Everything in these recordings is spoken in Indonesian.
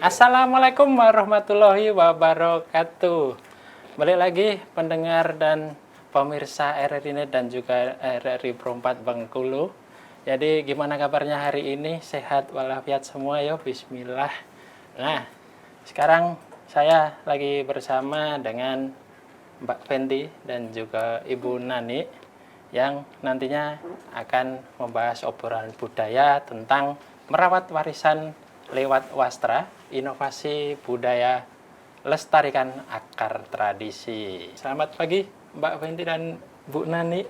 Assalamualaikum warahmatullahi wabarakatuh. Balik lagi pendengar dan pemirsa RRI Net dan juga RRI Pro 4 Bengkulu. Jadi gimana kabarnya hari ini? Sehat walafiat semua ya, bismillah. Nah, sekarang saya lagi bersama dengan Mbak Fenty dan juga Ibu Nani yang nantinya akan membahas obrolan budaya tentang merawat warisan lewat wastra, inovasi budaya, lestarikan akar tradisi. Selamat pagi Mbak Fenty dan Bu Nani.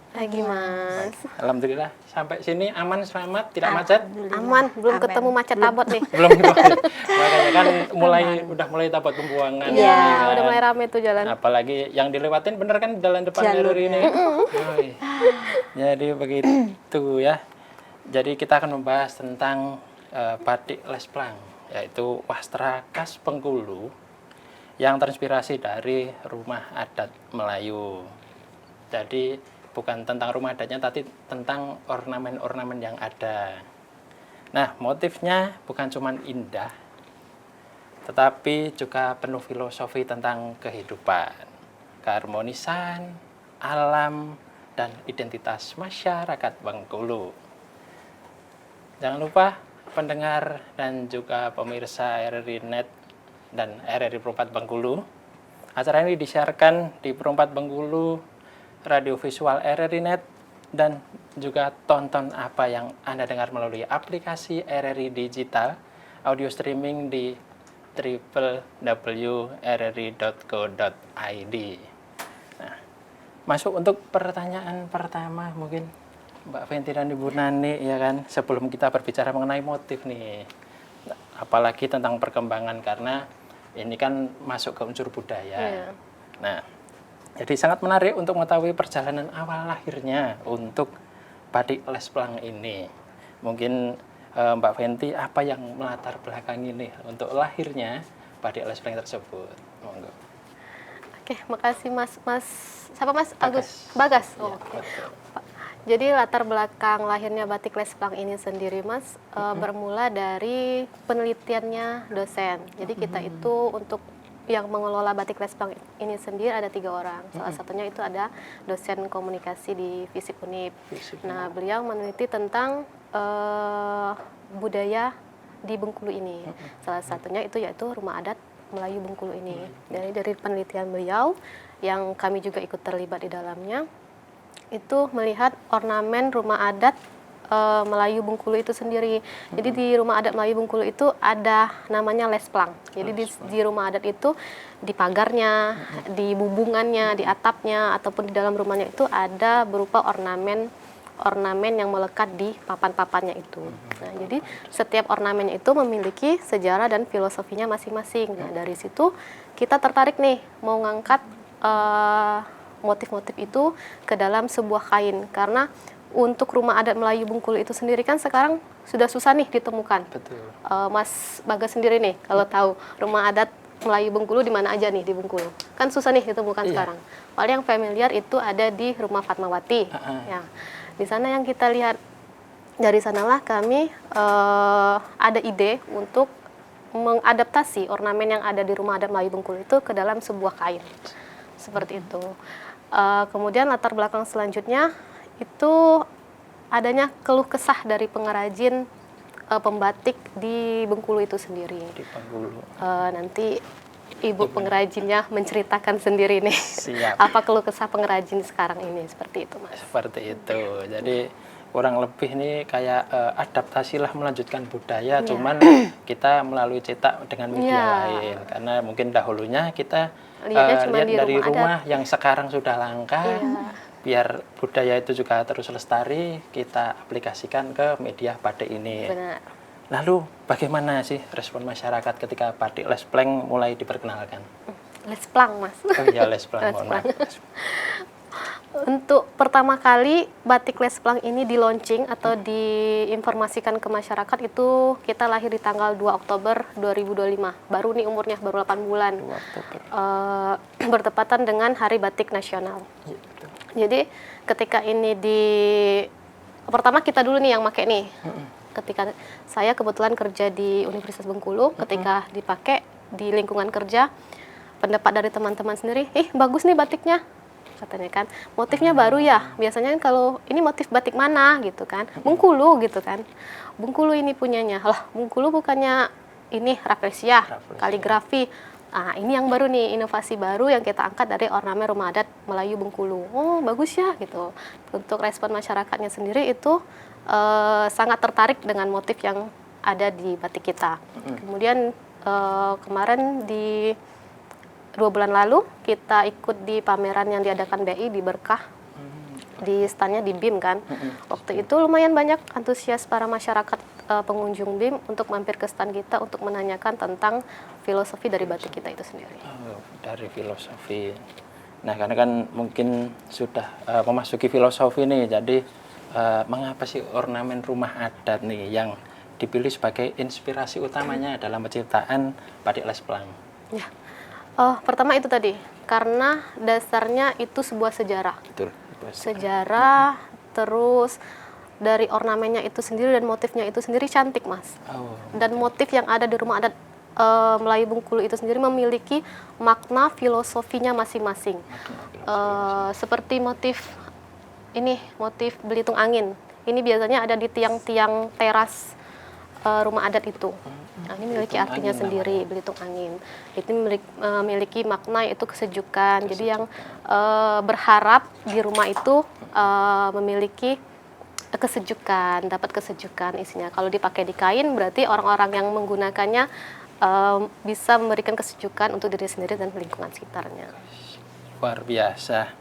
Pagi Mas. Alhamdulillah sampai sini aman, selamat, tidak macet. Aman, belum ketemu macet tabot nih. Belum macet. Makanya kan udah mulai tabot pembuangan. Iya, kan. udah mulai rame tuh jalan. Apalagi yang dilewatin bener kan jalan depan RRI ini. Jadi begitu ya. Jadi kita akan membahas tentang batik Lesplang, yaitu wastra khas Bengkulu yang terinspirasi dari rumah adat Melayu. Jadi bukan tentang rumah adatnya, tapi tentang ornamen-ornamen yang ada. Nah, motifnya bukan cuma indah, tetapi juga penuh filosofi tentang kehidupan, keharmonisan, alam, dan identitas masyarakat Bengkulu. Jangan lupa pendengar dan juga pemirsa RRI Net dan RRI Pro 4 Bengkulu. Acara ini disiarkan di Pro 4 Bengkulu, radio visual RRI Net, dan juga tonton apa yang Anda dengar melalui aplikasi RRI Digital, audio streaming di www.rri.co.id. Nah, masuk untuk pertanyaan pertama mungkin Mbak Fenty dan Ibu Nani, ya kan, sebelum kita berbicara mengenai motif nih, apalagi tentang perkembangan, karena ini kan masuk ke unsur budaya. Iya. Nah, jadi sangat menarik untuk mengetahui perjalanan awal lahirnya untuk batik Lesplang ini. Mungkin Mbak Fenty, apa yang melatar belakangi nih untuk lahirnya batik Lesplang tersebut? Monggo. Oke, makasih Mas. Siapa Mas? Bagas. Bagas. Ya, Oh, oke. betul. Jadi latar belakang lahirnya batik Lesplang ini sendiri Mas bermula dari penelitiannya dosen. Jadi kita itu untuk yang mengelola batik Lesplang ini sendiri ada 3 orang. Salah satunya itu ada dosen komunikasi di Fisip Unip. Nah, beliau meneliti tentang budaya di Bengkulu ini. Salah satunya itu yaitu rumah adat Melayu Bengkulu ini. Dari penelitian beliau yang kami juga ikut terlibat di dalamnya, itu melihat ornamen rumah adat Melayu Bengkulu itu sendiri. Jadi di rumah adat Melayu Bengkulu itu ada namanya Lesplang. Jadi di rumah adat itu di pagarnya, di bubungannya, di atapnya ataupun di dalam rumahnya itu ada berupa ornamen yang melekat di papan-papannya itu. Nah, jadi setiap ornamennya itu memiliki sejarah dan filosofinya masing-masing. Nah, dari situ kita tertarik nih mau ngangkat motif-motif itu ke dalam sebuah kain, karena untuk rumah adat Melayu Bengkulu itu sendiri kan sekarang sudah susah nih ditemukan. Betul. Mas Bagas sendiri nih kalau tahu rumah adat Melayu Bengkulu di mana aja nih di Bengkulu, kan susah nih ditemukan sekarang. Paling yang familiar itu ada di rumah Fatmawati. Ya, di sana yang kita lihat, dari sanalah kami ada ide untuk mengadaptasi ornamen yang ada di rumah adat Melayu Bengkulu itu ke dalam sebuah kain. Seperti itu. Kemudian latar belakang selanjutnya itu adanya keluh kesah dari pengrajin pembatik di Bengkulu itu sendiri. Di Bengkulu. Nanti Ibu pengrajinnya menceritakan sendiri nih. Siap. Apa keluh kesah pengrajin sekarang ini, seperti itu Mas. Seperti itu. Jadi kurang lebih nih kayak adaptasilah melanjutkan budaya, cuman kita melalui cetak dengan media lain. Karena mungkin dahulunya kita lihat dari rumah yang sekarang sudah langka, biar budaya itu juga terus lestari, kita aplikasikan ke media batik ini. Benar. Lalu bagaimana sih respon masyarakat ketika batik Lesplang mulai diperkenalkan? Lesplang Mas. Oh iya, Lesplang. Untuk pertama kali batik Lesplang ini di launching atau diinformasikan ke masyarakat itu kita lahir di tanggal 2 Oktober 2025. Baru nih umurnya, baru 8 bulan. Bertepatan dengan Hari Batik Nasional. Ya, jadi ketika ini pertama kita dulu nih yang pakai nih. ketika saya kebetulan kerja di Universitas Bengkulu, ketika dipakai di lingkungan kerja, pendapat dari teman-teman sendiri, bagus nih batiknya, katanya kan, motifnya baru ya, biasanya kan kalau ini motif batik mana gitu kan, Bengkulu gitu kan, Bengkulu ini punyanya, lah Bengkulu bukannya ini Rafflesia, kaligrafi. Nah, ini yang baru nih, inovasi baru yang kita angkat dari ornamen rumah adat Melayu Bengkulu. Oh, bagus ya gitu. Untuk respon masyarakatnya sendiri itu sangat tertarik dengan motif yang ada di batik kita. Kemudian kemarin di 2 bulan lalu kita ikut di pameran yang diadakan BI di Berkah, di standnya di BIM kan. Waktu itu lumayan banyak antusias para masyarakat pengunjung BIM untuk mampir ke stand kita untuk menanyakan tentang filosofi dari batik kita itu sendiri. Oh, dari filosofi. Nah, karena kan mungkin sudah memasuki filosofi nih, jadi mengapa sih ornamen rumah adat nih yang dipilih sebagai inspirasi utamanya dalam penciptaan batik Lesplang? Ya, pertama itu tadi, karena dasarnya itu sebuah sejarah. Betul. Sejarah, terus dari ornamennya itu sendiri dan motifnya itu sendiri cantik, Mas. Oh. Dan motif yang ada di rumah adat Melayu Bengkulu itu sendiri memiliki makna filosofinya masing-masing. Seperti motif ini, motif belitung angin. Ini biasanya ada di tiang-tiang teras rumah adat itu. Nah, ini memiliki artinya sendiri, belitung angin. Itu memiliki makna yaitu kesejukan. Jadi yang berharap di rumah itu memiliki kesejukan, dapat kesejukan isinya. Kalau dipakai di kain berarti orang-orang yang menggunakannya bisa memberikan kesejukan untuk diri sendiri dan lingkungan sekitarnya. Luar biasa.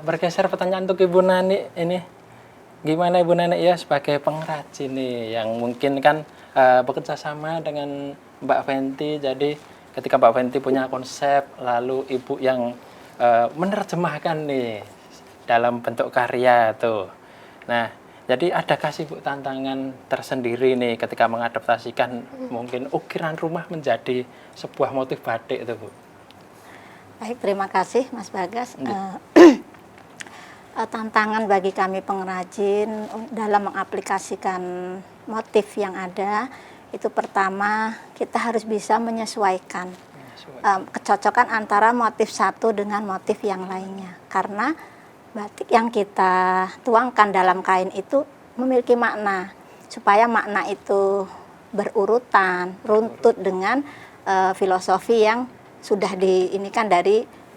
Bergeser pertanyaan untuk Ibu Nani ini. Gimana Ibu Nani ya sebagai pengrajin nih yang mungkin kan bekerja sama dengan Mbak Fenty. Jadi ketika Mbak Fenty punya konsep, lalu Ibu yang menerjemahkan nih dalam bentuk karya tuh. Nah, jadi adakah sih Bu tantangan tersendiri nih ketika mengadaptasikan mungkin ukiran rumah menjadi sebuah motif batik itu Bu? Baik, terima kasih Mas Bagas. Tantangan bagi kami pengrajin dalam mengaplikasikan motif yang ada, itu pertama kita harus bisa menyesuaikan kecocokan antara motif satu dengan motif yang lainnya. Karena batik yang kita tuangkan dalam kain itu memiliki makna, supaya makna itu berurutan, runtut dengan filosofi yang sudah diinikan dari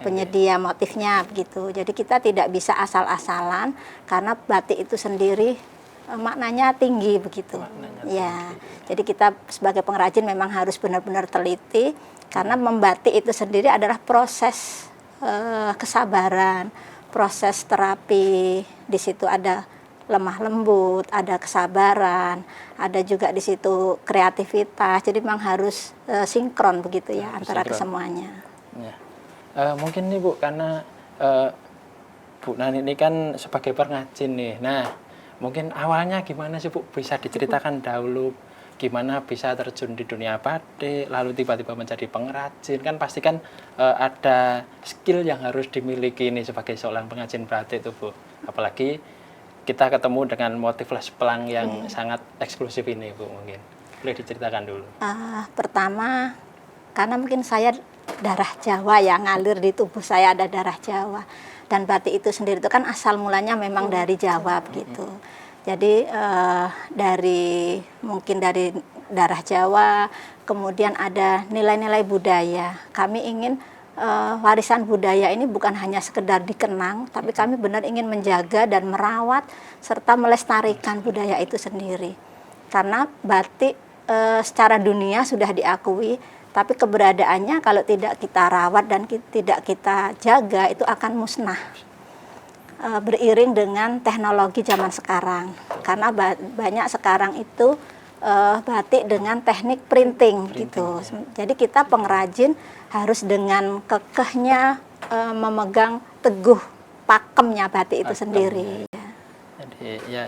penyedia motifnya begitu. Jadi kita tidak bisa asal-asalan karena batik itu sendiri maknanya tinggi begitu. Ya. Jadi kita sebagai pengrajin memang harus benar-benar teliti karena membatik itu sendiri adalah proses kesabaran, proses terapi. Di situ ada lemah lembut, ada kesabaran, ada juga di situ kreativitas. Jadi memang harus sinkron begitu ya antara kesemuanya. Ya. Mungkin nih Bu, karena Bu Nani ini kan sebagai pengrajin nih. Nah, mungkin awalnya gimana sih Bu? Bisa diceritakan dahulu gimana bisa terjun di dunia batik, lalu tiba-tiba menjadi pengrajin. Kan pasti kan ada skill yang harus dimiliki nih sebagai seorang pengrajin batik itu Bu. Apalagi kita ketemu dengan motif Lesplang yang sangat eksklusif ini Bu mungkin. Boleh diceritakan dulu. Pertama, karena mungkin saya darah Jawa ya, ngalir di tubuh saya ada darah Jawa. Dan batik itu sendiri itu kan asal mulanya memang dari Jawa begitu. Jadi mungkin dari darah Jawa, kemudian ada nilai-nilai budaya. Kami ingin warisan budaya ini bukan hanya sekedar dikenang, tapi kami benar ingin menjaga dan merawat serta melestarikan budaya itu sendiri. Karena batik secara dunia sudah diakui, tapi keberadaannya kalau tidak kita rawat dan tidak kita jaga itu akan musnah beriring dengan teknologi zaman sekarang. Karena banyak sekarang itu batik dengan teknik printing gitu. Jadi kita pengrajin harus dengan kekehnya memegang teguh pakemnya batik itu sendiri. Jadi ya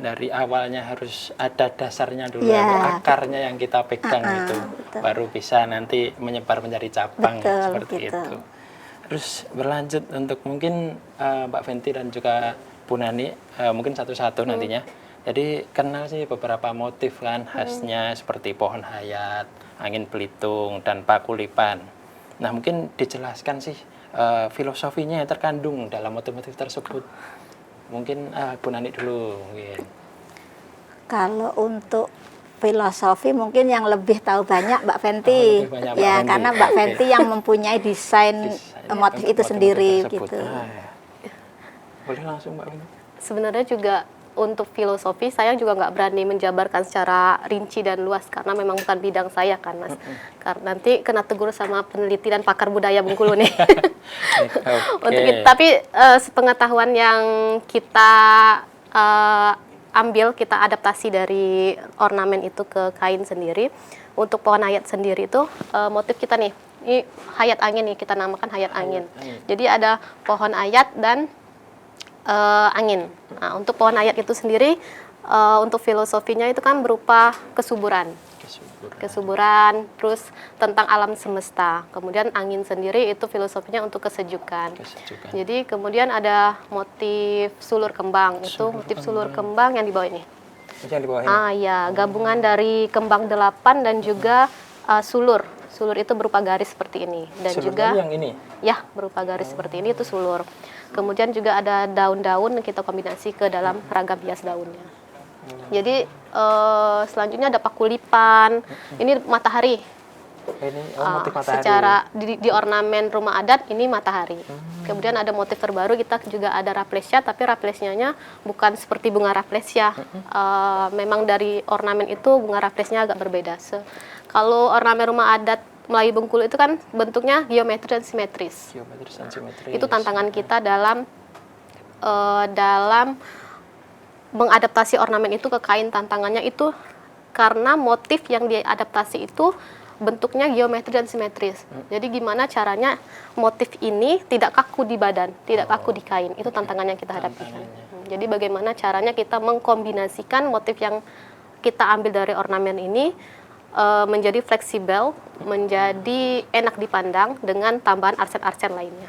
dari awalnya harus ada dasarnya dulu, ya, akarnya yang kita pegang itu, betul. Baru bisa nanti menyebar menjadi cabang, betul, seperti gitu. Itu. Terus berlanjut untuk mungkin Mbak Fenty dan juga Bu Nani, mungkin satu-satu nantinya. Jadi kenal sih beberapa motif kan khasnya seperti pohon hayat, angin belitung, dan pakulipan. Nah mungkin dijelaskan sih filosofinya yang terkandung dalam motif-motif tersebut. Mungkin Bu Nani dulu. Mungkin. Kalau untuk filosofi mungkin yang lebih tahu banyak Mbak Fenty. Lebih banyak Mbak Ya, Fenty. karena Mbak Oke. Fenty yang mempunyai desain motif itu sendiri tersebut. gitu. Ya. Boleh langsung Mbak Fenty. Sebenarnya juga untuk filosofi saya juga nggak berani menjabarkan secara rinci dan luas karena memang bukan bidang saya kan Mas. Karena nanti kena tegur sama peneliti dan pakar budaya Bengkulu nih. Oke. Untuk itu, tapi sepengetahuan yang kita ambil, kita adaptasi dari ornamen itu ke kain sendiri. Untuk pohon hayat sendiri itu motif kita nih, ini hayat angin nih, kita namakan hayat angin. Jadi ada pohon hayat dan angin. Nah, untuk pohon hayat itu sendiri, untuk filosofinya itu kan berupa kesuburan. Kesuburan, terus tentang alam semesta. Kemudian angin sendiri itu filosofinya untuk kesejukan. Jadi kemudian ada motif sulur kembang, itu motif sulur kembang yang di bawah ini. Yang di bawah ini. Ya, gabungan dari kembang 8 dan juga sulur. Sulur itu berupa garis seperti ini dan Sulur juga yang ini. ya berupa garis seperti ini itu sulur. Kemudian juga ada daun-daun yang kita kombinasi ke dalam ragam hias daunnya. Jadi selanjutnya ada pakulipan. Ini matahari. Ini motif matahari. Secara di ornamen rumah adat ini matahari. Kemudian ada motif terbaru, kita juga ada raplesia, tapi raplesianya bukan seperti bunga raplesia. Memang dari ornamen itu bunga raplesnya agak berbeda. Kalau ornamen rumah adat Melayu Bengkulu itu kan bentuknya geometri dan simetris. Geometris dan simetris. Itu tantangan kita dalam mengadaptasi ornamen itu ke kain. Tantangannya itu karena motif yang diadaptasi itu bentuknya geometri dan simetris. Jadi gimana caranya motif ini tidak kaku di badan, tidak kaku di kain. Itu tantangan yang kita hadapi. Jadi bagaimana caranya kita mengkombinasikan motif yang kita ambil dari ornamen ini menjadi fleksibel, menjadi enak dipandang dengan tambahan arsen-arsen lainnya.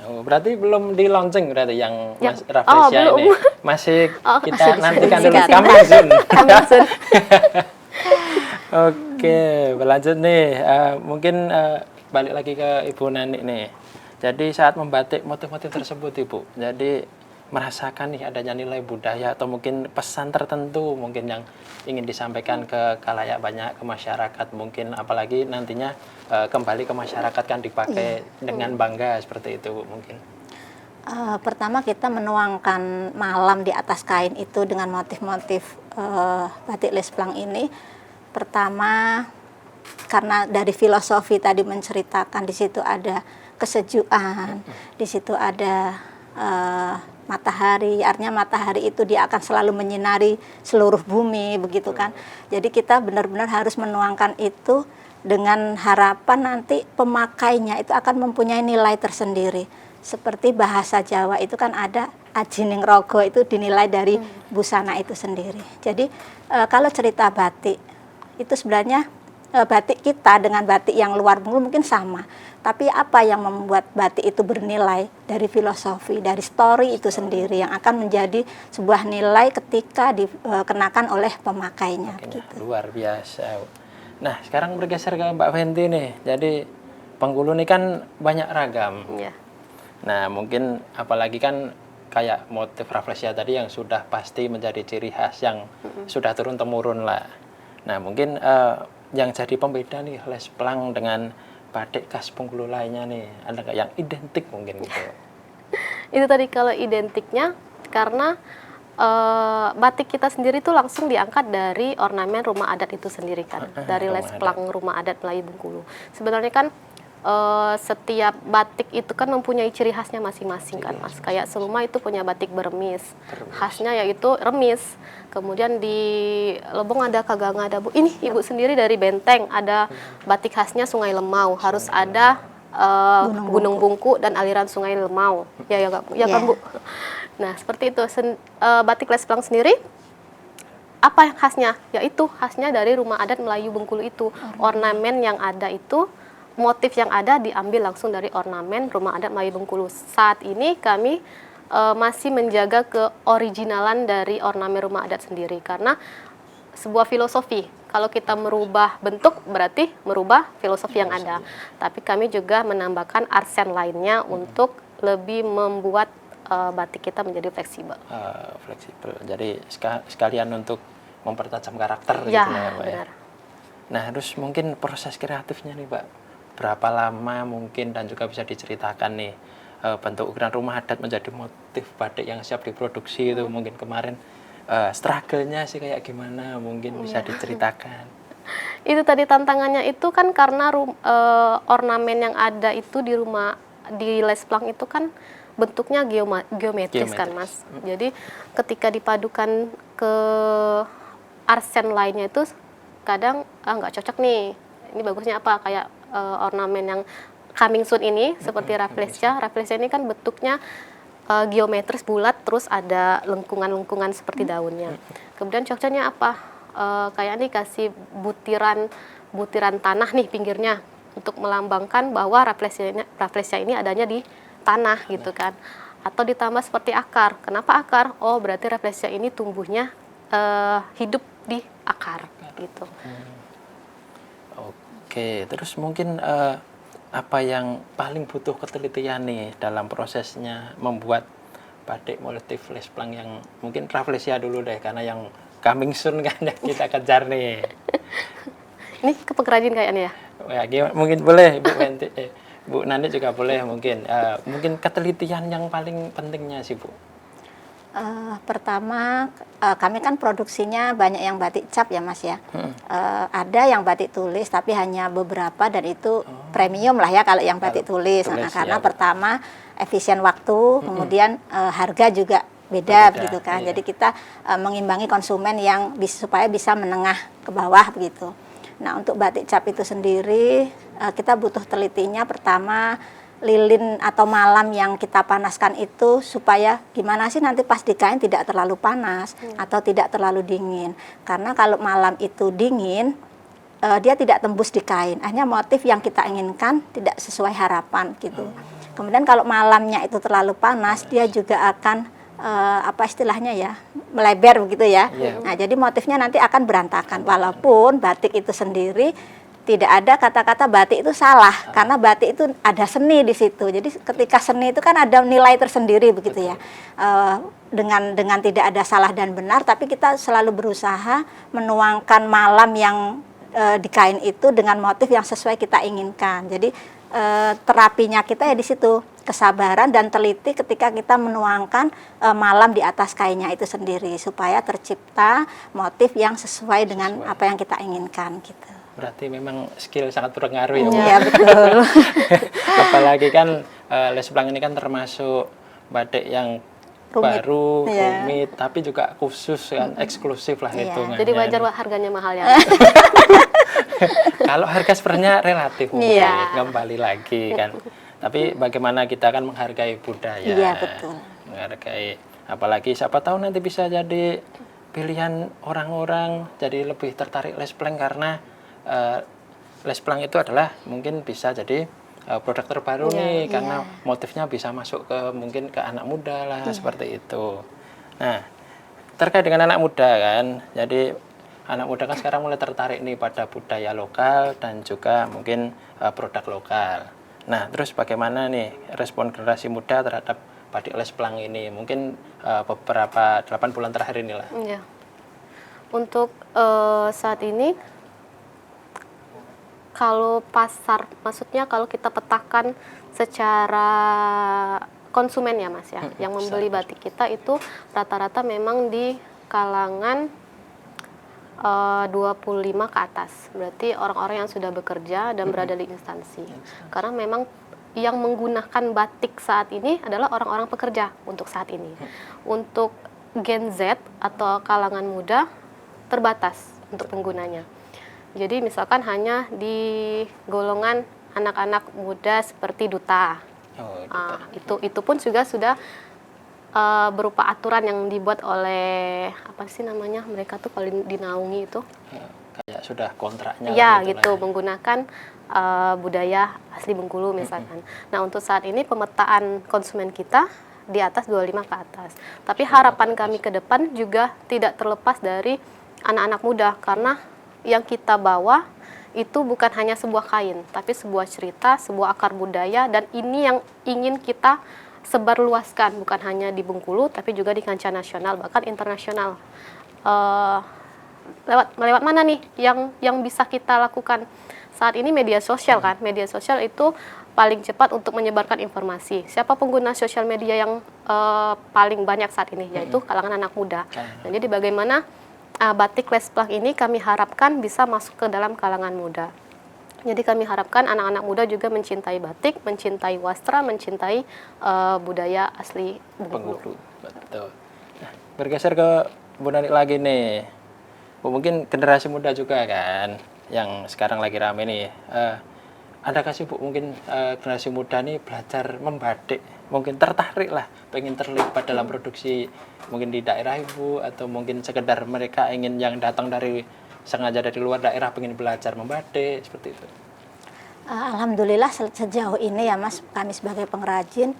Oh, berarti belum di launching berarti yang Ya. Mas Rafflesia belum. ini. Masih kita masih nantikan dulu diskusikan. coming soon. Coming soon. Oke, berlanjut nih. Mungkin balik lagi ke Ibu Nani nih. Jadi saat membatik motif-motif tersebut Ibu, jadi merasakan nih adanya nilai budaya atau mungkin pesan tertentu mungkin yang ingin disampaikan ke khalayak banyak, ke masyarakat mungkin, apalagi nantinya kembali ke masyarakat kan dipakai dengan bangga seperti itu Bu, mungkin. Pertama kita menuangkan malam di atas kain itu dengan motif-motif batik Lesplang ini. Pertama karena dari filosofi tadi menceritakan di situ ada kesejukan, di situ ada matahari, artinya matahari itu dia akan selalu menyinari seluruh bumi begitu kan. Jadi kita benar-benar harus menuangkan itu dengan harapan nanti pemakainya itu akan mempunyai nilai tersendiri. Seperti bahasa Jawa itu kan ada ajining rogo, itu dinilai dari busana itu sendiri. Jadi kalau cerita batik itu sebenarnya batik kita dengan batik yang luar Bengkulu mungkin sama. Tapi apa yang membuat batik itu bernilai dari filosofi, dari story itu sendiri yang akan menjadi sebuah nilai ketika dikenakan oleh pemakainya. Gitu. Luar biasa. Nah, sekarang bergeser ke Mbak Fenty nih. Jadi Bengkulu ini kan banyak ragam. Ya. Nah, mungkin apalagi kan kayak motif Rafflesia tadi yang sudah pasti menjadi ciri khas yang sudah turun-temurun lah. Nah, mungkin yang jadi pembeda nih Lesplang dengan batik khas Bengkulu lainnya nih, ada nggak yang identik mungkin gitu? Itu tadi kalau identiknya karena batik kita sendiri itu langsung diangkat dari ornamen rumah adat itu sendiri kan, dari Lesplang rumah adat Melayu Bengkulu. Sebenarnya kan setiap batik itu kan mempunyai ciri khasnya masing-masing kan Mas. Kayak Seluma itu punya batik bermis, khasnya yaitu remis. Kemudian di Lebong ada Kaganga Dabu. Ini Ibu sendiri dari Benteng ada batik khasnya Sungai Lemau, harus ada Gunung Bungku dan aliran Sungai Lemau. Ya kan Bu. Nah, seperti itu. Batik Lesplang sendiri apa yang khasnya? Yaitu khasnya dari rumah adat Melayu Bengkulu itu. Ornamen yang ada itu, motif yang ada diambil langsung dari ornamen rumah adat Melayu Bengkulu. Saat ini kami masih menjaga keoriginalan dari ornamen rumah adat sendiri, karena sebuah filosofi. Kalau kita merubah bentuk berarti merubah filosofi yang ada. Tapi kami juga menambahkan arsen lainnya untuk lebih membuat batik kita menjadi fleksibel. Fleksibel. Jadi sekalian untuk mempertajam karakter Ya, gitu ya, Mbak. benar. Nah, terus mungkin proses kreatifnya nih, Mbak. Berapa lama mungkin dan juga bisa diceritakan nih bentuk ukiran rumah adat menjadi motif batik yang siap diproduksi itu mungkin kemarin struggle-nya sih kayak gimana mungkin bisa diceritakan. Itu tadi tantangannya itu kan karena ornamen yang ada itu di Lesplang itu kan bentuknya geometris kan, Mas. Jadi ketika dipadukan ke arsen lainnya itu kadang nggak cocok nih. Ini bagusnya apa? Kayak ornamen yang coming soon ini seperti rafflesia. Rafflesia ini kan bentuknya geometris bulat, terus ada lengkungan-lengkungan seperti daunnya. Kemudian cocoknya apa? Kayak nih kasih butiran tanah nih pinggirnya untuk melambangkan bahwa rafflesia ini adanya di tanah gitu kan. Atau ditambah seperti akar. Kenapa akar? Oh, berarti rafflesia ini tumbuhnya hidup di akar gitu. Oke, terus mungkin apa yang paling butuh ketelitian nih dalam prosesnya membuat batik motif Lesplang yang mungkin rafflesia dulu deh, karena yang coming soon kan yang kita kejar nih. Ini ke pengrajin kayaknya ya? Ya, mungkin boleh Bu Nani juga boleh mungkin. Mungkin ketelitian yang paling pentingnya sih, Bu. Pertama, kami kan produksinya banyak yang batik cap ya, Mas ya. Ada yang batik tulis tapi hanya beberapa, dan itu premium lah ya kalau yang batik tulis. Karena pertama efisien waktu, kemudian harga juga beda begitu kan. Jadi kita mengimbangi konsumen yang supaya bisa menengah ke bawah begitu. Nah, untuk batik cap itu sendiri kita butuh telitinya. Pertama, lilin atau malam yang kita panaskan itu supaya gimana sih nanti pas di kain tidak terlalu panas atau tidak terlalu dingin. Karena kalau malam itu dingin, dia tidak tembus di kain. Hanya motif yang kita inginkan tidak sesuai harapan gitu. Kemudian kalau malamnya itu terlalu panas, dia juga akan apa istilahnya ya, melebar begitu ya. Nah, jadi motifnya nanti akan berantakan. Walaupun batik itu sendiri tidak ada kata-kata batik itu salah, karena batik itu ada seni di situ. Jadi ketika seni itu kan ada nilai tersendiri begitu ya. Dengan tidak ada salah dan benar, tapi kita selalu berusaha menuangkan malam yang di kain itu dengan motif yang sesuai kita inginkan. Jadi terapinya kita ya di situ, kesabaran dan teliti ketika kita menuangkan malam di atas kainnya itu sendiri supaya tercipta motif yang sesuai dengan apa yang kita inginkan gitu. Berarti memang skill sangat berpengaruh ya, Bu. Iya, betul. Apalagi kan Lesplang ini kan termasuk batik yang baru, rumit, tapi juga khusus kan, eksklusif lah hitungannya. Jadi wajar harganya mahal ya. Kalau harga sebenarnya relatif, kembali lagi kan. Tapi bagaimana kita kan menghargai budaya. Iya, betul. Menghargai, apalagi siapa tahu nanti bisa jadi pilihan orang-orang jadi lebih tertarik Lesplang, karena Lesplang itu adalah mungkin bisa jadi produk terbaru nih, karena motifnya bisa masuk ke mungkin ke anak muda lah, seperti itu. Nah, terkait dengan anak muda kan, jadi anak muda kan sekarang mulai tertarik nih pada budaya lokal dan juga mungkin produk lokal. Nah, terus bagaimana nih respon generasi muda terhadap batik Lesplang ini? Mungkin beberapa 8 bulan terakhir inilah. Iya. Untuk saat ini, kalau pasar, maksudnya kalau kita petakan secara konsumen ya, Mas ya, yang membeli batik kita itu rata-rata memang di kalangan 25 ke atas. Berarti orang-orang yang sudah bekerja dan berada di instansi. Karena memang yang menggunakan batik saat ini adalah orang-orang pekerja untuk saat ini. Untuk Gen Z atau kalangan muda terbatas untuk penggunanya. Jadi misalkan hanya di golongan anak-anak muda seperti duta. Itu pun juga sudah berupa aturan yang dibuat oleh apa sih namanya, mereka tuh paling dinaungi itu. Kayak sudah kontraknya. Ya gitu, menggunakan budaya asli Bengkulu misalkan. Nah, untuk saat ini pemetaan konsumen kita di atas 25 ke atas. Tapi harapan kami ke depan juga tidak terlepas dari anak-anak muda, karena yang kita bawa itu bukan hanya sebuah kain, tapi sebuah cerita, sebuah akar budaya, dan ini yang ingin kita sebarluaskan, bukan hanya di Bengkulu, tapi juga di kancah nasional, bahkan internasional. Lewat mana nih yang bisa kita lakukan saat ini? Media sosial kan, media sosial itu paling cepat untuk menyebarkan informasi. Siapa pengguna sosial media yang paling banyak saat ini? Yaitu kalangan anak muda. Nah, jadi bagaimana batik Lesplang ini kami harapkan bisa masuk ke dalam kalangan muda. Jadi kami harapkan anak-anak muda juga mencintai batik, mencintai wastra, mencintai budaya asli Bengkulu. Betul. Nah, bergeser ke Bu Nani lagi nih. Bu, mungkin generasi muda juga kan, yang sekarang lagi rame nih. Ada kasih Bu mungkin generasi muda nih belajar membatik, mungkin tertarik lah, pengen terlibat dalam produksi mungkin di daerah Ibu, atau mungkin sekedar mereka ingin yang datang dari sengaja dari luar daerah pengen belajar membatik seperti itu. Alhamdulillah sejauh ini ya Mas, kami sebagai pengrajin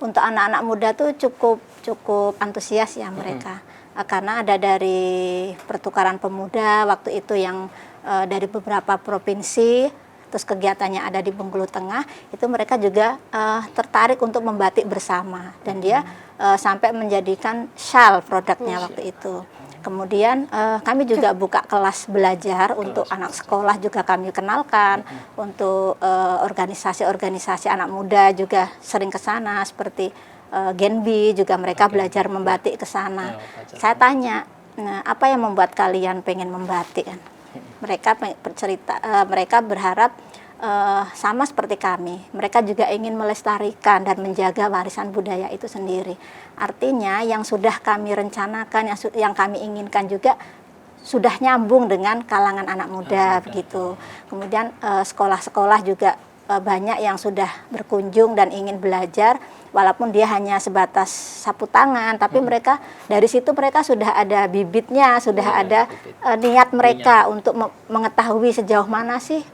untuk anak-anak muda tuh cukup antusias ya mereka. Karena ada dari pertukaran pemuda waktu itu yang dari beberapa provinsi, terus kegiatannya ada di Bengkulu Tengah, itu mereka juga tertarik untuk membatik bersama, dan dia sampai menjadikan shawl produknya waktu itu. Kemudian kami juga buka kelas belajar untuk anak sekolah, juga kami kenalkan, untuk organisasi-organisasi anak muda juga sering ke sana, seperti Genbi juga mereka belajar membatik ke sana. Saya tanya, nah, apa yang membuat kalian pengen membatik? Mereka bercerita, mereka berharap sama seperti kami. Mereka juga ingin melestarikan dan menjaga warisan budaya itu sendiri. Artinya yang sudah kami rencanakan, yang kami inginkan juga sudah nyambung dengan kalangan anak muda begitu. Kemudian sekolah-sekolah juga banyak yang sudah berkunjung dan ingin belajar, walaupun dia hanya sebatas sapu tangan, tapi mereka dari situ mereka sudah ada bibitnya, sudah ada niat mereka untuk mengetahui sejauh mana sih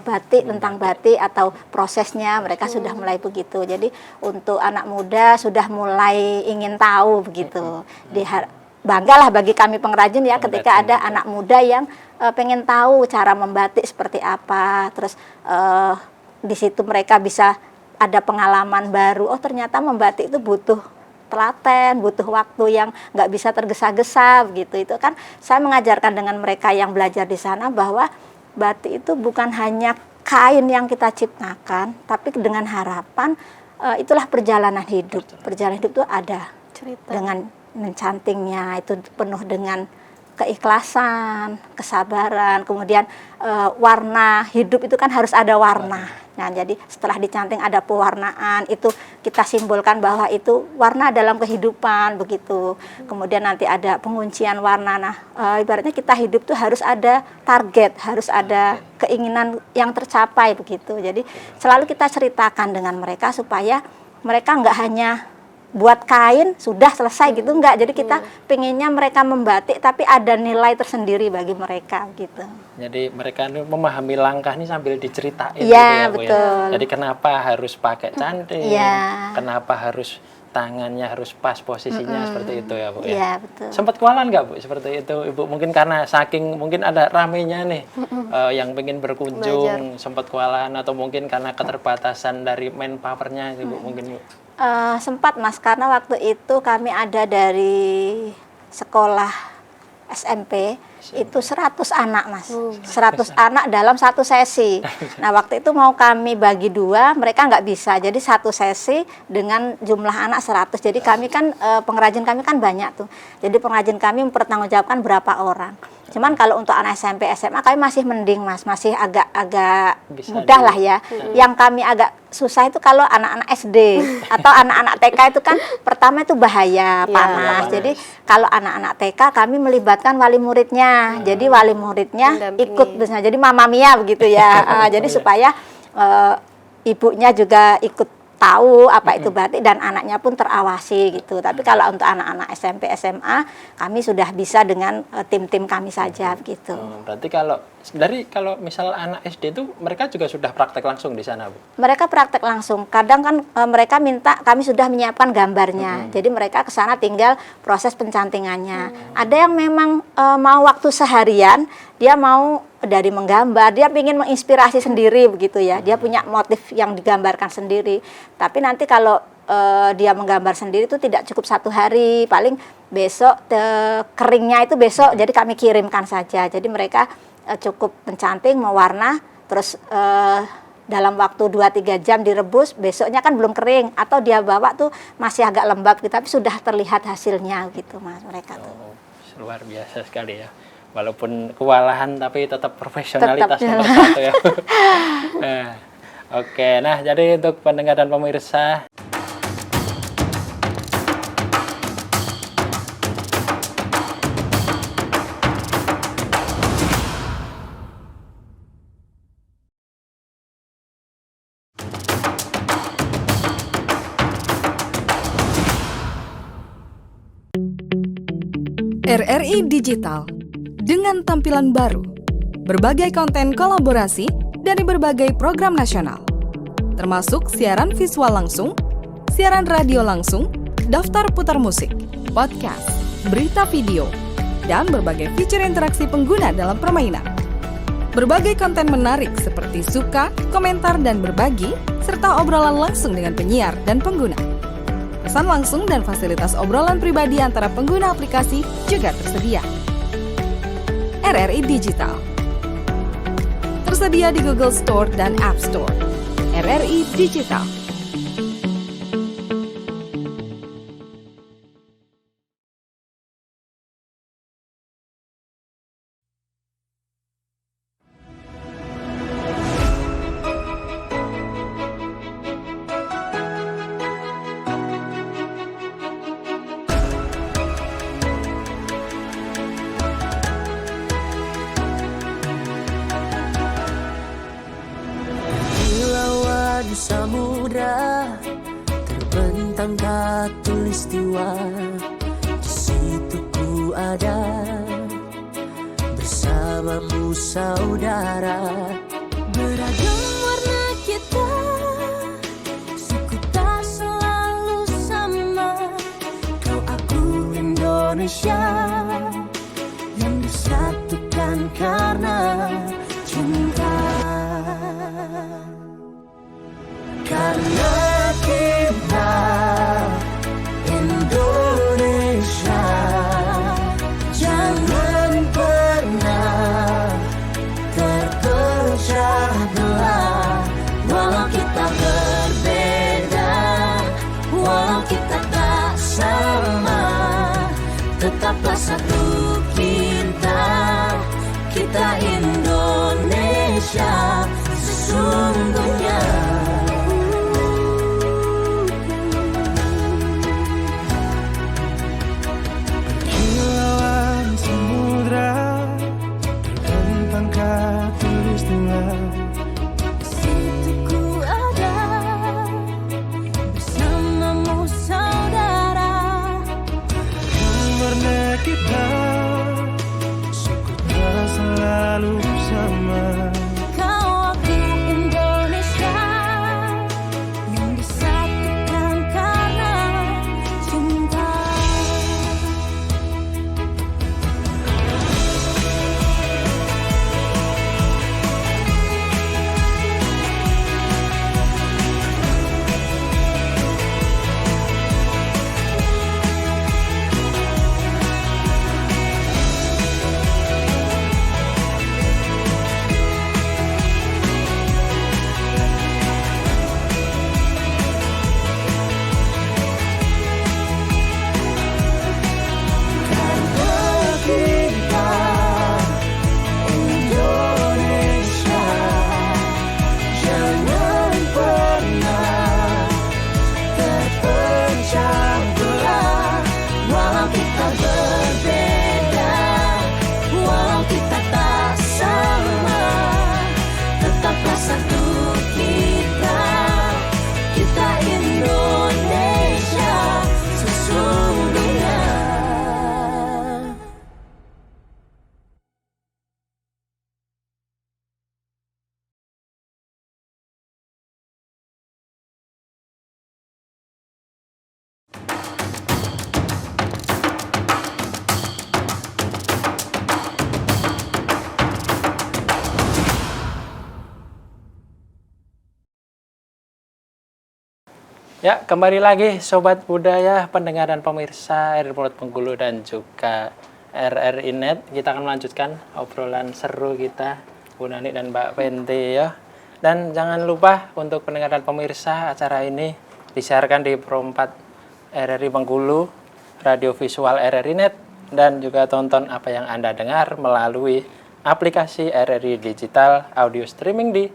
batik, tentang batik atau prosesnya, mereka sudah mulai begitu. Jadi untuk anak muda sudah mulai ingin tahu begitu. Banggalah bagi kami pengrajin ya ketika ada anak muda yang pengen tahu cara membatik seperti apa, terus di situ mereka bisa ada pengalaman baru. Oh, ternyata membatik itu butuh telaten, butuh waktu yang nggak bisa tergesa-gesa begitu. Itu kan saya mengajarkan dengan mereka yang belajar di sana bahwa batik itu bukan hanya kain yang kita ciptakan, tapi dengan harapan itulah perjalanan hidup. Perjalanan hidup itu ada cerita dengan mencantingnya, itu penuh dengan keikhlasan, kesabaran, kemudian warna hidup itu kan harus ada warna. Nah, jadi setelah dicanting ada pewarnaan, itu kita simbolkan bahwa itu warna dalam kehidupan begitu. Kemudian nanti ada penguncian warna. Nah, ibaratnya kita hidup tuh harus ada target, harus ada keinginan yang tercapai begitu. Jadi selalu kita ceritakan dengan mereka supaya mereka nggak hanya buat kain sudah selesai gitu, enggak. Jadi kita pengennya mereka membatik tapi ada nilai tersendiri bagi mereka gitu. Jadi mereka ini memahami langkah ini sambil diceritain Ya, gitu ya, Bu, betul. ya. Jadi kenapa harus pakai canting, kenapa harus tangannya harus pas posisinya seperti itu ya, Bu ya. Iya, betul. Sempat kewalahan nggak, Bu, seperti itu Ibu? Mungkin karena saking mungkin ada ramenya nih yang pengen berkunjung, sempat kewalahan, atau mungkin karena keterbatasan dari manpower-nya Ibu mungkin, Bu. Sempat Mas, karena waktu itu kami ada dari sekolah SMP itu 100 anak Mas, 100 anak dalam satu sesi. Nah, waktu itu mau kami bagi dua, mereka nggak bisa, jadi satu sesi dengan jumlah anak 100. Jadi kami kan pengrajin kami kan banyak tuh, jadi pengrajin kami mempertanggungjawabkan berapa orang. Cuman kalau untuk anak SMP, SMA kami masih mending Mas, masih agak mudah lah ya. Yang kami agak susah itu kalau anak-anak SD atau anak-anak TK itu kan pertama itu bahaya, panas. Jadi kalau anak-anak TK kami melibatkan wali muridnya. Jadi wali muridnya ikut misalnya, jadi mama mia begitu ya. Jadi supaya ibunya juga ikut tahu apa itu batik dan anaknya pun terawasi gitu. Tapi kalau untuk anak-anak SMP, SMA, kami sudah bisa dengan tim-tim kami saja gitu. Berarti kalau misal anak SD itu mereka juga sudah praktek langsung di sana, Bu? Mereka praktek langsung. Kadang kan mereka minta kami sudah menyiapkan gambarnya. Jadi mereka ke sana tinggal proses pencantingannya. Ada yang memang mau waktu seharian, dia mau dari menggambar, dia ingin menginspirasi sendiri begitu ya. Dia punya motif yang digambarkan sendiri. Tapi nanti kalau dia menggambar sendiri itu tidak cukup 1 hari, paling besok keringnya itu besok. Jadi kami kirimkan saja. Jadi mereka cukup mencanting, mewarna, terus dalam waktu 2-3 jam direbus, besoknya kan belum kering, atau dia bawa tuh masih agak lembab gitu, tapi sudah terlihat hasilnya gitu Mas mereka tuh. Luar biasa sekali ya. Walaupun kewalahan tapi tetap profesionalitas nomor 1 ya. Oke, nah jadi untuk pendengar dan pemirsa, RRI Digital dengan tampilan baru, berbagai konten kolaborasi dari berbagai program nasional, termasuk siaran visual langsung, siaran radio langsung, daftar putar musik, podcast, berita video, dan berbagai fitur interaksi pengguna dalam permainan. Berbagai konten menarik seperti suka, komentar, dan berbagi, serta obrolan langsung dengan penyiar dan pengguna. Pesan langsung dan fasilitas obrolan pribadi antara pengguna aplikasi juga tersedia. RRI Digital tersedia di Google Store dan App Store. RRI Digital. Di samudra terbentang khatulistiwa, di situ ku ada bersamamu saudara. Beragam warna kita, suku tak selalu sama. Kau aku Indonesia yang disatukan karena cinta. Karena kita Indonesia, jangan pernah terpecah belah. Walau kita berbeda, walau kita tak sama, tetaplah satu kita Indonesia sesungguhnya. Selalu bersama. Kau aku Indonesia. Ya, kembali lagi Sobat Budaya, pendengar dan pemirsa RRI Mulut Bengkulu dan juga RRI Net. Kita akan melanjutkan obrolan seru kita, Bu Nani dan Mbak Fenty ya. Dan jangan lupa untuk pendengar dan pemirsa, acara ini disiarkan di Pro 4 RRI Bengkulu, radio visual RRI Net, dan juga tonton apa yang Anda dengar melalui aplikasi RRI Digital Audio Streaming di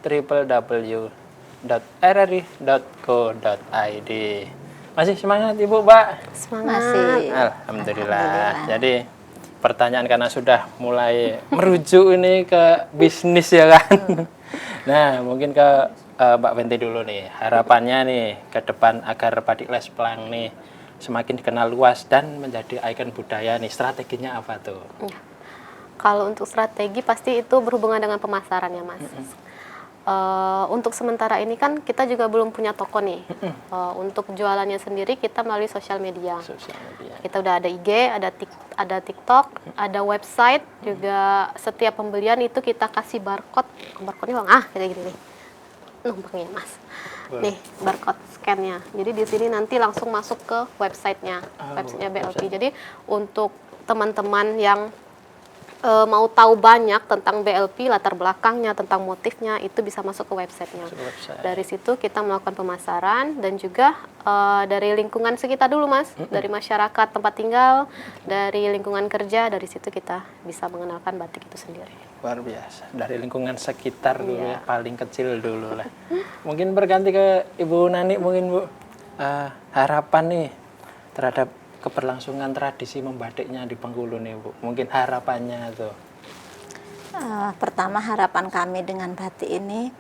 www.rri.co.id. Masih semangat Ibu, Mbak? Semangat. Masih. Alhamdulillah. Jadi pertanyaan karena sudah mulai merujuk ini ke bisnis ya kan. Nah, mungkin ke Mbak Fenty dulu nih. Harapannya nih ke depan agar Batik Lesplang nih semakin dikenal luas dan menjadi ikon budaya nih. Strateginya apa tuh? Ya. Kalau untuk strategi pasti itu berhubungan dengan pemasaran ya Mas. Untuk sementara ini kan kita juga belum punya toko nih. Untuk jualannya sendiri kita melalui sosial media. Sosial media. Kita udah ada IG, ada TikTok, ada website juga. Setiap pembelian itu kita kasih barcode. Barcode-nya bang, kayak gini nih. Numpangnya Mas. Nih barcode scan-nya. Jadi di sini nanti langsung masuk ke websitenya, websitenya BLP. Jadi untuk teman-teman yang mau tahu banyak tentang BLP, latar belakangnya, tentang motifnya, itu bisa masuk ke websitenya. Dari situ kita melakukan pemasaran dan juga dari lingkungan sekitar dulu Mas, dari masyarakat tempat tinggal, dari lingkungan kerja, dari situ kita bisa mengenalkan batik itu sendiri. Luar biasa. Dari lingkungan sekitar dulu ya, paling kecil dulu lah. Mungkin berganti ke Ibu Nani mungkin Bu. Harapan nih terhadap keberlangsungan tradisi membatiknya di Bengkulu nih Bu. Mungkin harapannya tuh. Pertama harapan kami dengan batik ini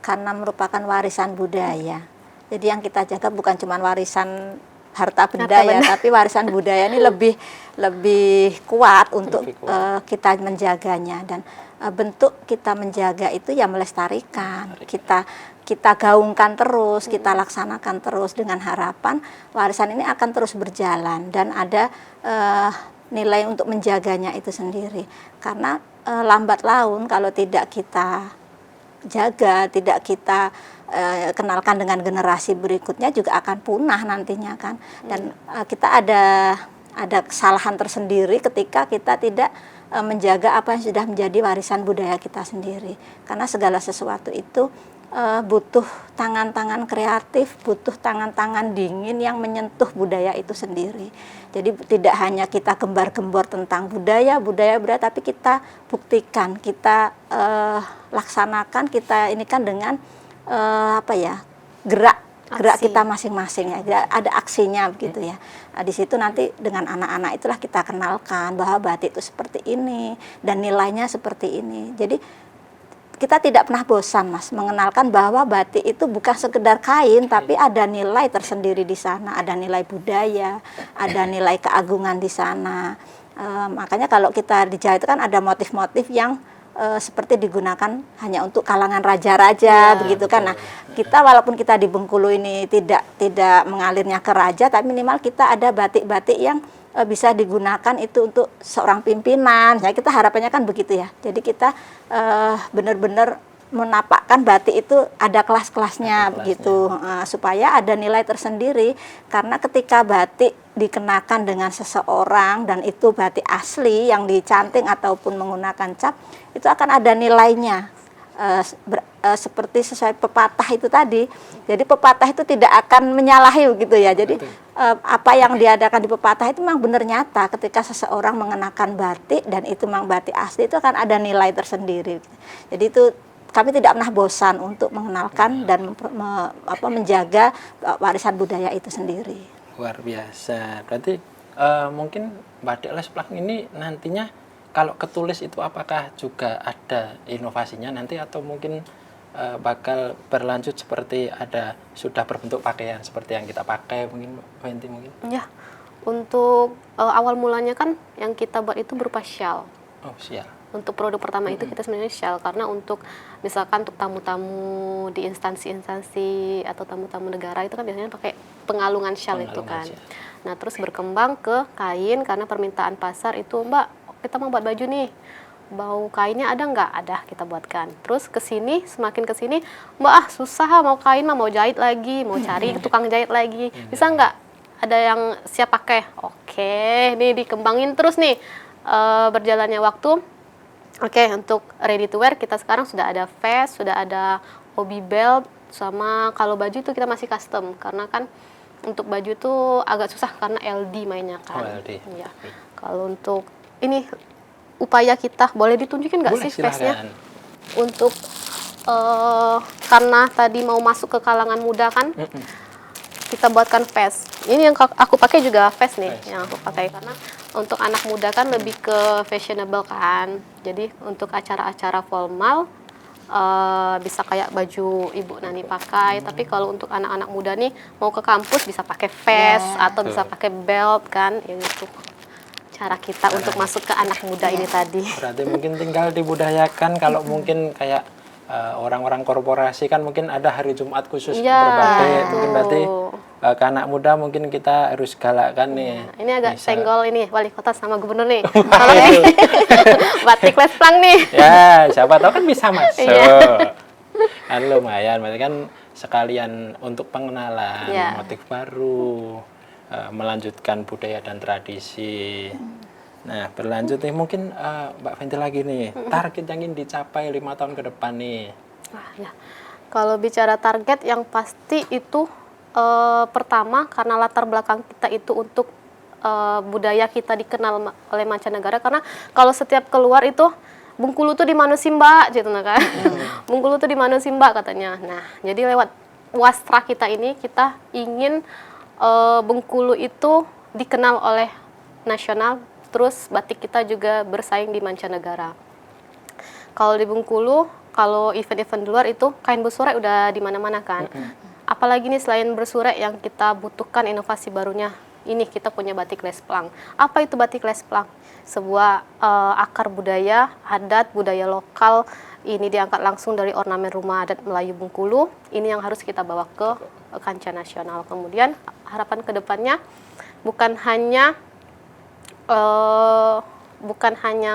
karena merupakan warisan budaya. Jadi yang kita jaga bukan cuma warisan harta benda ya, tapi warisan budaya ini lebih kuat untuk kita menjaganya. Dan bentuk kita menjaga itu ya melestarikan. Kita gaungkan terus, kita laksanakan terus dengan harapan warisan ini akan terus berjalan dan ada nilai untuk menjaganya itu sendiri. Karena lambat laun kalau tidak kita jaga, tidak kita kenalkan dengan generasi berikutnya juga akan punah nantinya kan. Dan kita ada kesalahan tersendiri ketika kita tidak menjaga apa yang sudah menjadi warisan budaya kita sendiri. Karena segala sesuatu itu butuh tangan-tangan kreatif, butuh tangan-tangan dingin yang menyentuh budaya itu sendiri. Jadi tidak hanya kita gembar-gembor tentang budaya, tapi kita buktikan, kita laksanakan, kita ini kan dengan gerak kita masing-masing ya, ada aksinya begitu ya. Nah, di situ nanti dengan anak-anak itulah kita kenalkan bahwa batik itu seperti ini dan nilainya seperti ini. Jadi kita tidak pernah bosan Mas mengenalkan bahwa batik itu bukan sekedar kain, tapi ada nilai tersendiri di sana, ada nilai budaya, ada nilai keagungan di sana. Makanya kalau kita di Jawa itu kan ada motif-motif yang seperti digunakan hanya untuk kalangan raja-raja begitu kan. Nah, kita walaupun kita di Bengkulu ini tidak mengalirnya ke raja, tapi minimal kita ada batik-batik yang bisa digunakan itu untuk seorang pimpinan. Jadi kita harapannya kan begitu ya. Jadi kita benar-benar menapakkan batik itu ada kelas-kelasnya begitu, supaya ada nilai tersendiri. Karena ketika batik dikenakan dengan seseorang dan itu batik asli yang dicanting ataupun menggunakan cap, itu akan ada nilainya. Seperti sesuai pepatah itu tadi. Jadi pepatah itu tidak akan menyalahi gitu ya. Jadi apa yang diadakan di pepatah itu memang benar nyata. Ketika seseorang mengenakan batik dan itu memang batik asli, itu akan ada nilai tersendiri. Jadi itu kami tidak pernah bosan untuk mengenalkan dan menjaga warisan budaya itu sendiri. Luar biasa. Berarti mungkin Batik Lesplang ini nantinya kalau ketulis itu apakah juga ada inovasinya nanti atau mungkin bakal berlanjut seperti ada sudah berbentuk pakaian seperti yang kita pakai mungkin Fenty mungkin? Ya, untuk awal mulanya kan yang kita buat itu berupa shawl. Oh, siap. Untuk produk pertama itu kita sebenarnya shawl, karena untuk misalkan untuk tamu-tamu di instansi-instansi atau tamu-tamu negara itu kan biasanya pakai pengalungan shawl itu kan. Nah, terus berkembang ke kain karena permintaan pasar itu, Mbak, kita mau buat baju nih, bau kainnya ada nggak? Ada, kita buatkan. Terus kesini, semakin kesini, Mbak susah mau kain mah, mau jahit lagi, mau cari tukang jahit lagi, bisa nggak? Ada yang siap pakai? Oke, nih dikembangin terus nih berjalannya waktu. Oke, untuk ready to wear kita sekarang sudah ada vest, sudah ada obi belt, sama kalau baju itu kita masih custom karena kan untuk baju itu agak susah karena LD mainnya kan. Oh, LD. Iya. Kalau untuk ini upaya kita, boleh ditunjukin nggak Boleh, sih vestnya? silakan. Untuk karena tadi mau masuk ke kalangan muda kan, kita buatkan vest. Ini yang aku pakai juga vest nih, Vest. yang aku pakai karena untuk anak muda kan lebih ke fashionable kan. Jadi untuk acara-acara formal bisa kayak baju Ibu Nani pakai. Tapi kalau untuk anak-anak muda nih mau ke kampus bisa pakai vest atau bisa pakai belt kan. Ya itu cara kita untuk masuk ke anak muda ini tadi. Berarti mungkin tinggal dibudayakan. Kalau mungkin kayak orang-orang korporasi kan mungkin ada hari Jumat khusus Iya, berbatik. Mungkin betul. berarti ke anak muda mungkin kita harus galakkan nih. Ini agak Misal- senggol ini wali kota sama gubernur nih. Kalau nih batik lesplang nih. Ya, siapa tahu kan bisa masuk. Iya. Kan lumayan, berarti kan sekalian untuk pengenalan Iya. motif baru, melanjutkan budaya dan tradisi. Nah, berlanjut nih mungkin Mbak Fenty lagi nih, target yang ingin dicapai 5 tahun ke depan nih. Wah, ya. Kalau bicara target yang pasti itu pertama karena latar belakang kita itu untuk budaya kita dikenal oleh mancanegara, karena kalau setiap keluar itu Bengkulu tuh di mana sih Mbak gitu kan. Bengkulu tuh di mana sih Mbak katanya. Nah, jadi lewat wastra kita ini kita ingin Bengkulu itu dikenal oleh nasional, terus batik kita juga bersaing di mancanegara. Kalau di Bengkulu, kalau event-event di luar itu kain bersurai udah di mana-mana kan. Apalagi nih selain bersurai yang kita butuhkan inovasi barunya, ini kita punya batik lesplang. Apa itu batik lesplang? Sebuah akar budaya, adat, budaya lokal. Ini diangkat langsung dari ornamen rumah adat Melayu Bengkulu. Ini yang harus kita bawa ke kancah nasional. Kemudian harapan kedepannya bukan hanya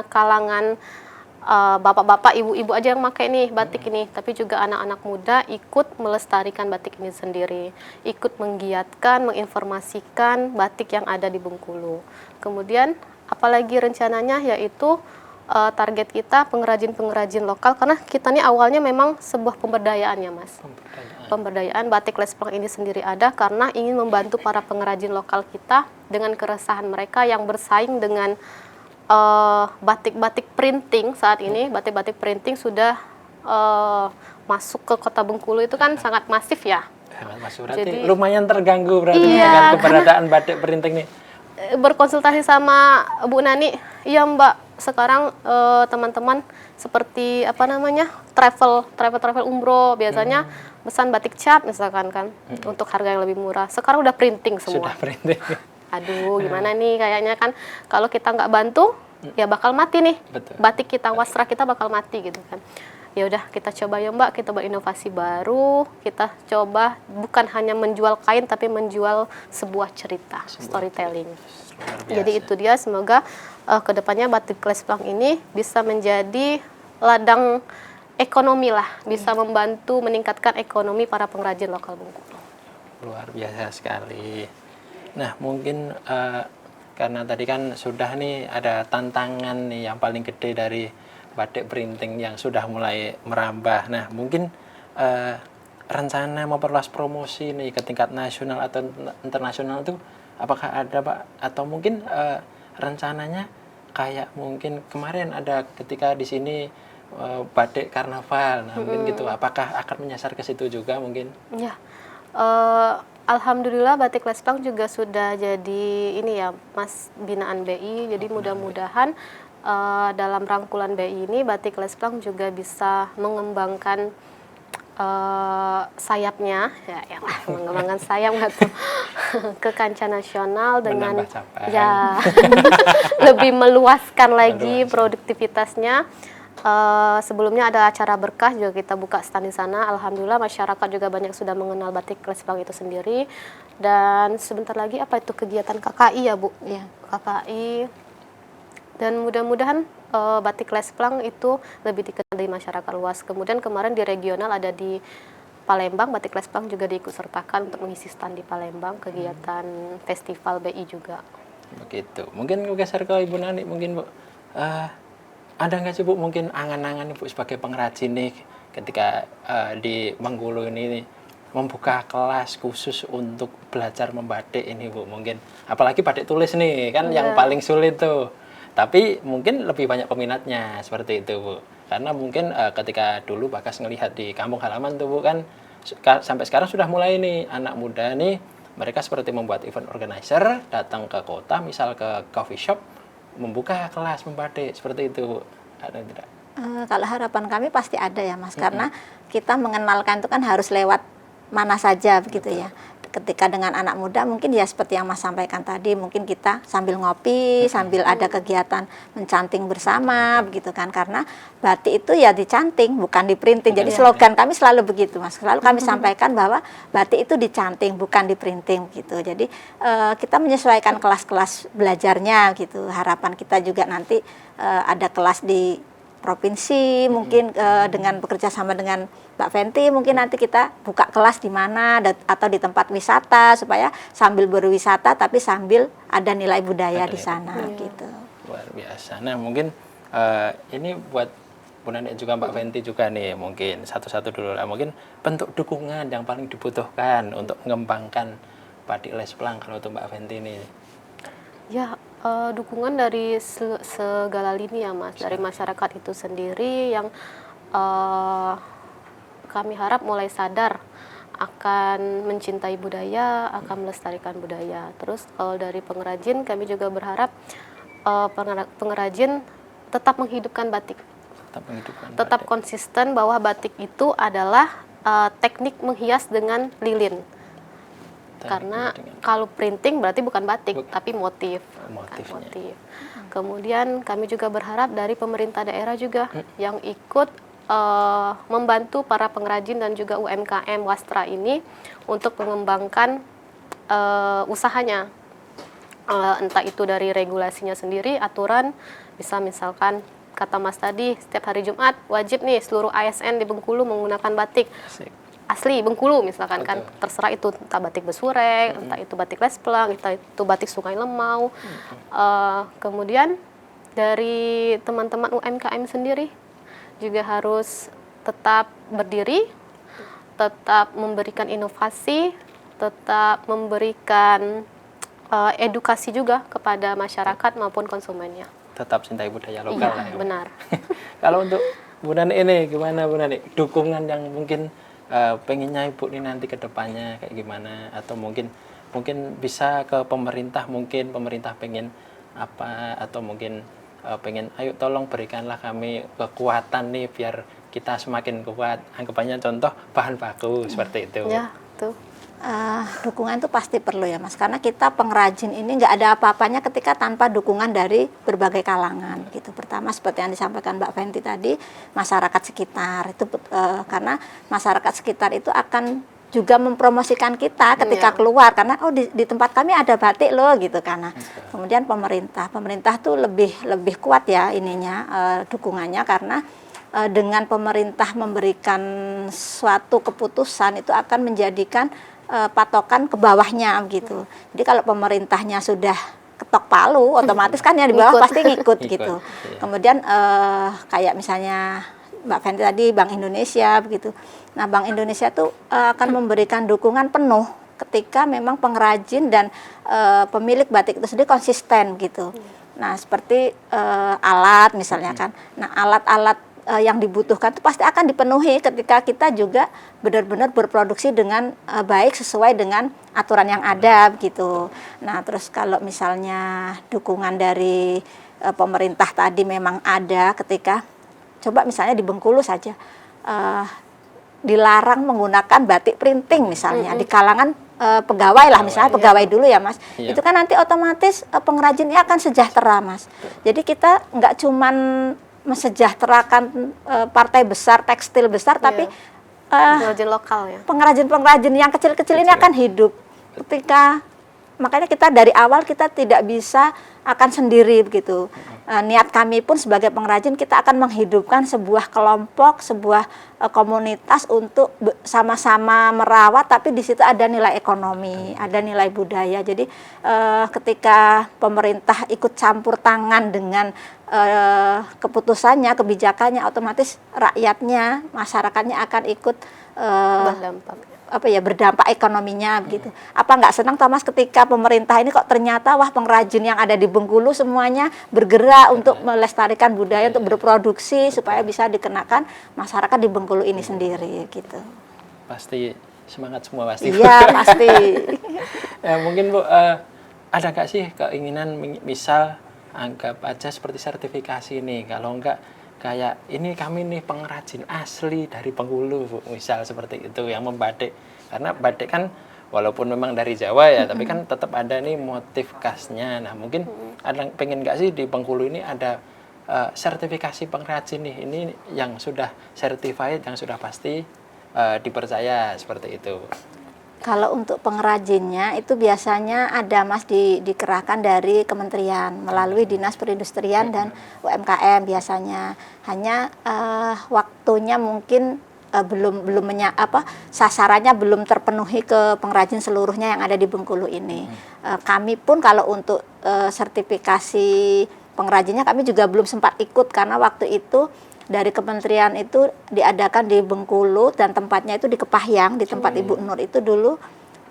kalangan bapak-bapak, ibu-ibu aja yang pakai nih batik ini, tapi juga anak-anak muda ikut melestarikan batik ini sendiri, ikut menggiatkan, menginformasikan batik yang ada di Bengkulu. Kemudian apalagi rencananya yaitu target kita pengrajin-pengrajin lokal, karena kita nih awalnya memang sebuah pemberdayaan ya Mas. Pemberdayaan batik lesplang ini sendiri ada karena ingin membantu para pengrajin lokal kita dengan keresahan mereka yang bersaing dengan batik-batik printing saat ini. Batik-batik printing sudah masuk ke kota Bengkulu itu kan sangat masif ya. Mas, berarti Jadi- lumayan terganggu berarti Iya. dengan keberadaan batik printing nih. Berkonsultasi sama Bu Nani, iya Mbak, sekarang teman-teman seperti apa namanya travel umroh biasanya pesan batik cap misalkan kan untuk harga yang lebih murah. Sekarang udah printing semua. Sudah printing. Aduh, gimana nih kayaknya kan kalau kita nggak bantu ya bakal mati nih. Betul. Batik kita, wastra kita bakal mati gitu kan. Ya udah kita coba ya Mbak, kita berinovasi baru, kita coba bukan hanya menjual kain tapi menjual sebuah cerita, storytelling. Luar biasa. Jadi itu dia, semoga kedepannya batik lesplang ini bisa menjadi ladang ekonomi lah, bisa membantu meningkatkan ekonomi para pengrajin lokal Bengkulu. Luar biasa sekali. Nah, mungkin karena tadi kan sudah nih ada tantangan nih yang paling gede dari batik printing yang sudah mulai merambah. Nah, mungkin rencana memperluas promosi nih ke tingkat nasional atau internasional itu apakah ada Pak? Atau mungkin rencananya kayak mungkin kemarin ada ketika di sini batik karnaval, nah mungkin gitu. Apakah akan menyasar ke situ juga mungkin? Ya, alhamdulillah batik lesplang juga sudah jadi ini ya Mas binaan BI. Jadi mudah-mudahan dalam rangkulan BI ini batik lesplang juga bisa mengembangkan sayapnya, ya mengembangkan sayap atau ke kancah nasional dengan Menambah capaian. ya lebih meluaskan lagi produktivitasnya. Sebelumnya ada acara berkah juga kita buka stand di sana. Alhamdulillah masyarakat juga banyak sudah mengenal batik lesplang itu sendiri. Dan sebentar lagi apa itu kegiatan KKI ya Bu? Ya. KKI Dan mudah-mudahan batik Lesplang itu lebih dikenal di masyarakat luas. Kemudian kemarin di regional ada di Palembang, batik Lesplang juga diikut sertakan untuk mengisi stand di Palembang, kegiatan festival BI juga. Begitu. Mungkin geser ke Ibu Nani, mungkin Bu. Ada nggak sih Bu mungkin angan-angan Ibu sebagai pengrajin nih ketika di Bengkulu ini membuka kelas khusus untuk belajar membatik ini Bu, mungkin apalagi batik tulis nih kan yang paling sulit tuh. Tapi mungkin lebih banyak peminatnya seperti itu Bu. Karena mungkin ketika dulu Bagas ngelihat di kampung halaman tuh Bu kan sampai sekarang sudah mulai nih anak muda nih mereka seperti membuat event organizer, datang ke kota misal ke coffee shop membuka kelas membatik seperti itu Bu. Ada tidak? Kalau harapan kami pasti ada ya Mas, karena kita mengenalkan itu kan harus lewat mana saja begitu ya. Ketika dengan anak muda mungkin ya seperti yang Mas sampaikan tadi, mungkin kita sambil ngopi, sambil ada kegiatan mencanting bersama begitu kan, karena batik itu ya dicanting bukan diprinting. Jadi slogan kami selalu begitu Mas, selalu kami sampaikan bahwa batik itu dicanting bukan diprinting gitu. Jadi kita menyesuaikan kelas-kelas belajarnya gitu. Harapan kita juga nanti ada kelas di provinsi mungkin dengan bekerja sama dengan Mbak Fenty mungkin nanti kita buka kelas di mana atau di tempat wisata supaya sambil berwisata tapi sambil ada nilai budaya di sana gitu. Luar biasa. Nah mungkin ini buat Bu Nani juga Mbak Fenty juga nih mungkin satu-satu dulu lah. Mungkin bentuk dukungan yang paling dibutuhkan untuk mengembangkan batik Lesplang kalau untuk Mbak Fenty ini. Ya, dukungan dari segala lini ya Mas, dari masyarakat itu sendiri yang kami harap mulai sadar akan mencintai budaya, akan melestarikan budaya. Terus kalau dari pengrajin kami juga berharap pengrajin tetap menghidupkan batik. Tetap konsisten bahwa batik itu adalah teknik menghias dengan lilin. Karena kalau printing berarti bukan batik, tapi motif. Motif. Kemudian kami juga berharap dari pemerintah daerah juga yang ikut membantu para pengrajin dan juga UMKM wastra ini untuk mengembangkan usahanya. Entah itu dari regulasinya sendiri, aturan, bisa misalkan kata Mas tadi, setiap hari Jumat wajib nih seluruh ASN di Bengkulu menggunakan batik. Asli Bengkulu misalkan. Betul. Kan terserah itu entah batik Besurek, entah itu batik Lesplang, entah itu batik Sungai Lemau. Kemudian dari teman-teman UMKM sendiri juga harus tetap berdiri, tetap memberikan inovasi, tetap memberikan edukasi juga kepada masyarakat maupun konsumennya. Tetap cintai budaya lokal. Iya, benar. Kalau untuk Bu Nani ini gimana Bu Nani? Dukungan yang mungkin pengennya Ibu ini nanti ke depannya kayak gimana, atau mungkin bisa ke pemerintah, mungkin pemerintah pengen apa, atau mungkin pengen ayo tolong berikanlah kami kekuatan nih biar kita semakin kuat, anggapannya contoh bahan baku seperti itu. Ya, tuh. Dukungan itu pasti perlu ya Mas, karena kita pengrajin ini nggak ada apa-apanya ketika tanpa dukungan dari berbagai kalangan gitu. Pertama seperti yang disampaikan Mbak Fenty tadi, masyarakat sekitar itu karena masyarakat sekitar itu akan juga mempromosikan kita ketika keluar, karena di tempat kami ada batik loh gitu karena. Kemudian pemerintah tuh lebih kuat ya ininya dukungannya, karena dengan pemerintah memberikan suatu keputusan itu akan menjadikan patokan ke bawahnya gitu. Jadi kalau pemerintahnya sudah ketok palu, otomatis kan yang di bawah pasti ngikut gitu. Kemudian kayak misalnya Mbak Fenty tadi Bank Indonesia begitu. Nah, Bank Indonesia tuh akan memberikan dukungan penuh ketika memang pengrajin dan pemilik batik itu sendiri konsisten gitu. Nah, seperti alat misalnya kan. Nah, alat-alat yang dibutuhkan itu pasti akan dipenuhi ketika kita juga benar-benar berproduksi dengan baik sesuai dengan aturan yang ada begitu. Nah, terus kalau misalnya dukungan dari pemerintah tadi memang ada ketika coba misalnya di Bengkulu saja dilarang menggunakan batik printing misalnya di kalangan pegawai lah, misalnya pegawai dulu ya Mas. Itu kan nanti otomatis pengrajinnya akan sejahtera Mas. Jadi kita nggak cuman mesejahterakan partai besar, tekstil besar, tapi pengrajin lokal ya. Pengrajin-pengrajin yang kecil-kecil ini akan hidup. Ketika makanya kita dari awal kita tidak bisa akan sendiri begitu. niat kami pun sebagai pengrajin kita akan menghidupkan sebuah kelompok, sebuah komunitas untuk sama-sama merawat, tapi di situ ada nilai ekonomi, ada nilai budaya. Jadi ketika pemerintah ikut campur tangan dengan keputusannya, kebijakannya, otomatis rakyatnya, masyarakatnya akan ikut berdampak ekonominya begitu. Apa nggak senang Thomas ketika pemerintah ini kok ternyata pengrajin yang ada di Bengkulu semuanya bergerak untuk melestarikan budaya, untuk berproduksi supaya bisa dikenakan masyarakat di Bengkulu ini sendiri gitu. Pasti semangat semua pasti. Iya pasti. Ya, mungkin Bu, ada nggak sih keinginan misal anggap aja seperti sertifikasi nih, kalau enggak kayak ini kami nih pengrajin asli dari Bengkulu, Bu, misal seperti itu yang membatik. Karena batik kan walaupun memang dari Jawa ya, tapi kan tetap ada nih motif khasnya. Nah, mungkin ada pengen nggak sih di Bengkulu ini ada sertifikasi pengrajin nih, ini yang sudah certified, yang sudah pasti dipercaya seperti itu. Kalau untuk pengrajinnya itu biasanya ada Mas dikerahkan dari kementerian melalui Dinas Perindustrian dan UMKM biasanya. Hanya waktunya mungkin sasarannya belum terpenuhi ke pengrajin seluruhnya yang ada di Bengkulu ini. Kami pun kalau untuk sertifikasi pengrajinnya kami juga belum sempat ikut karena waktu itu dari kementerian itu diadakan di Bengkulu dan tempatnya itu di Kepahyang, di tempat Ibu Nur itu dulu.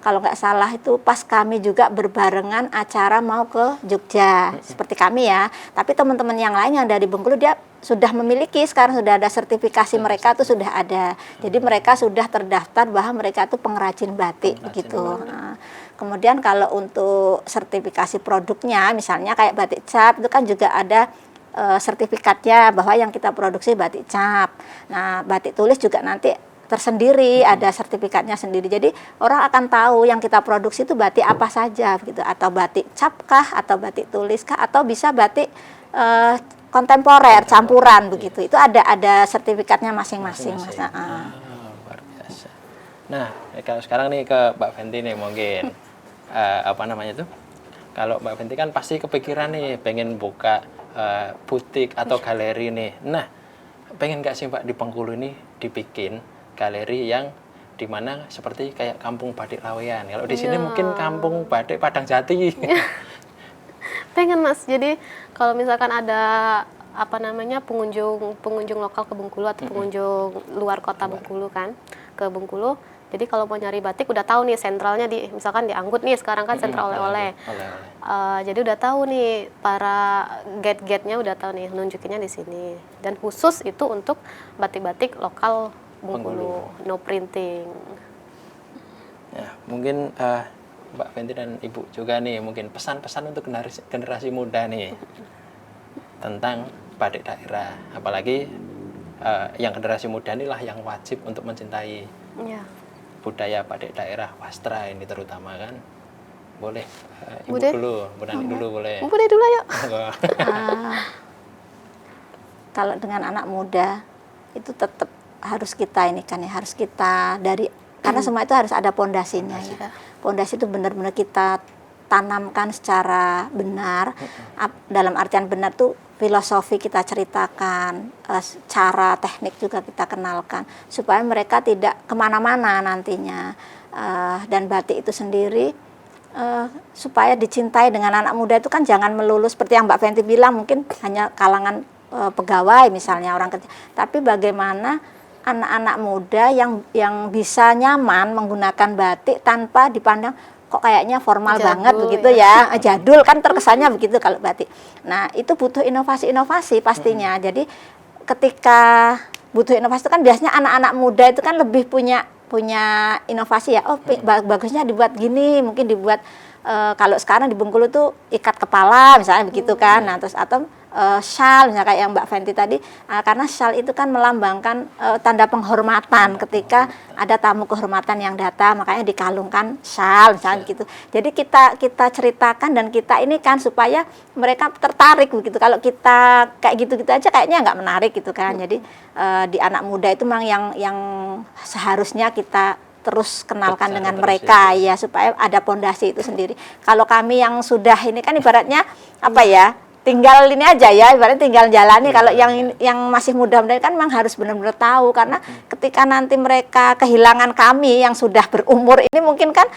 Kalau nggak salah itu pas kami juga berbarengan acara mau ke Jogja, seperti kami ya. Tapi teman-teman yang lain yang dari Bengkulu dia sudah memiliki, sekarang sudah ada sertifikasi mereka itu sudah ada. Jadi mereka sudah terdaftar bahwa mereka itu pengrajin batik begitu. Nah, kemudian kalau untuk sertifikasi produknya, misalnya kayak batik cap itu kan juga ada sertifikatnya bahwa yang kita produksi batik cap. Nah, batik tulis juga nanti tersendiri ada sertifikatnya sendiri. Jadi orang akan tahu yang kita produksi itu batik apa saja gitu, atau batik cap kah, atau batik tulis kah, atau bisa batik kontemporer campuran begitu. Itu ada sertifikatnya masing-masing, Mas. Luar biasa. Nah, kalau sekarang nih ke Mbak Fenty nih mungkin apa namanya tuh? Kalau Mbak Fenty kan pasti kepikiran nih pengen buka butik atau galeri nih. Nah, pengen nggak sih Mbak di Bengkulu ini dibikin galeri yang dimana seperti kayak kampung batik Laweyan. Kalau di sini mungkin kampung batik Padang Jati. Pengen Mas. Jadi kalau misalkan ada pengunjung lokal ke Bengkulu atau pengunjung luar kota Bengkulu kan ke Bengkulu. Jadi kalau mau nyari batik udah tahu nih sentralnya misalkan di Anggut nih, sekarang kan sentral oleh-oleh. Jadi udah tahu nih para gate-gate-nya udah tahu nih nunjukinnya di sini. Dan khusus itu untuk batik-batik lokal Bengkulu, no printing. Ya, mungkin Mbak Fenty dan Ibu juga nih mungkin pesan-pesan untuk generasi muda nih tentang batik daerah. Apalagi yang generasi muda inilah yang wajib untuk mencintai budaya batik daerah wastra ini terutama kan. Boleh Ibu dulu, Bu Nani dulu boleh. Bu dulu yuk. Kalau dengan anak muda itu tetap harus kita harus kita karena semua itu harus ada pondasinya ya. Pondasi itu benar-benar kita tanamkan secara benar. Dalam artian benar tuh filosofi kita ceritakan, cara teknik juga kita kenalkan supaya mereka tidak kemana-mana nantinya. Dan batik itu sendiri supaya dicintai dengan anak muda itu kan jangan melulu seperti yang Mbak Fenty bilang mungkin hanya kalangan pegawai misalnya orang kerja, tapi bagaimana anak-anak muda yang bisa nyaman menggunakan batik tanpa dipandang kok kayaknya formal jadul banget begitu ya, jadul kan terkesannya begitu kalau batik. Nah, itu butuh inovasi-inovasi pastinya. Jadi ketika butuh inovasi itu kan biasanya anak-anak muda itu kan lebih punya inovasi ya. Oh, bagusnya dibuat gini, mungkin dibuat kalau sekarang di Bengkulu tuh ikat kepala misalnya begitu kan. Nah, terus atau shawl misalnya kayak yang Mbak Fenty tadi, karena shawl itu kan melambangkan tanda penghormatan ketika ada tamu kehormatan yang datang, makanya dikalungkan shawl misalnya begitu. Jadi kita ceritakan dan kita ini kan supaya mereka tertarik begitu. Kalau kita kayak gitu-gitu aja kayaknya nggak menarik gitu kan. Jadi di anak muda itu memang yang seharusnya kita terus kenalkan dengan mereka ya supaya ada pondasi itu sendiri. Kalau kami yang sudah ini kan ibaratnya apa ya? tinggal ini aja ya, ibaratnya tinggal jalani. Kalau yang masih muda-muda kan memang harus benar-benar tahu, karena ketika nanti mereka kehilangan kami yang sudah berumur ini, mungkin kan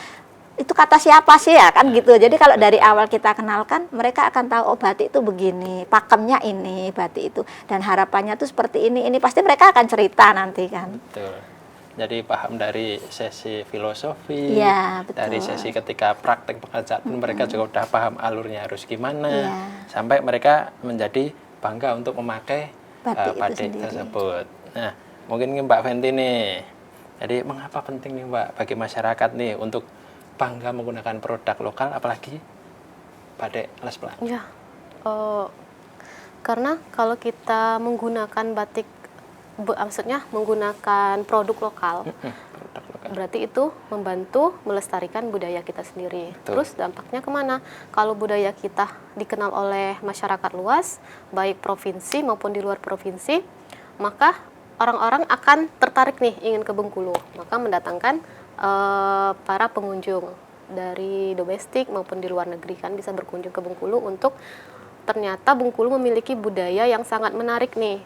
itu kata siapa sih ya kan gitu. Jadi kalau dari awal kita kenalkan, mereka akan tahu oh batik itu begini, pakemnya ini batik itu, dan harapannya tuh seperti ini pasti mereka akan cerita nanti kan. Betul. Jadi paham dari sesi filosofi, Iya, betul. dari sesi ketika praktek pekerjaan pun mereka juga udah paham alurnya harus gimana, Iya. sampai mereka menjadi bangga untuk memakai Batik itu batik sendiri. tersebut. Nah, mungkin Mbak Fenty nih, jadi mengapa penting nih Mbak bagi masyarakat nih untuk bangga menggunakan produk lokal, apalagi batik Lesplang? Ya, karena kalau kita menggunakan batik, maksudnya menggunakan produk lokal, Produk lokal. berarti itu membantu melestarikan budaya kita sendiri. Betul. Terus dampaknya kemana? Kalau budaya kita dikenal oleh masyarakat luas, baik provinsi maupun di luar provinsi, maka orang-orang akan tertarik nih ingin ke Bengkulu. Maka mendatangkan para pengunjung dari domestik maupun di luar negeri kan bisa berkunjung ke Bengkulu untuk ternyata Bengkulu memiliki budaya yang sangat menarik nih.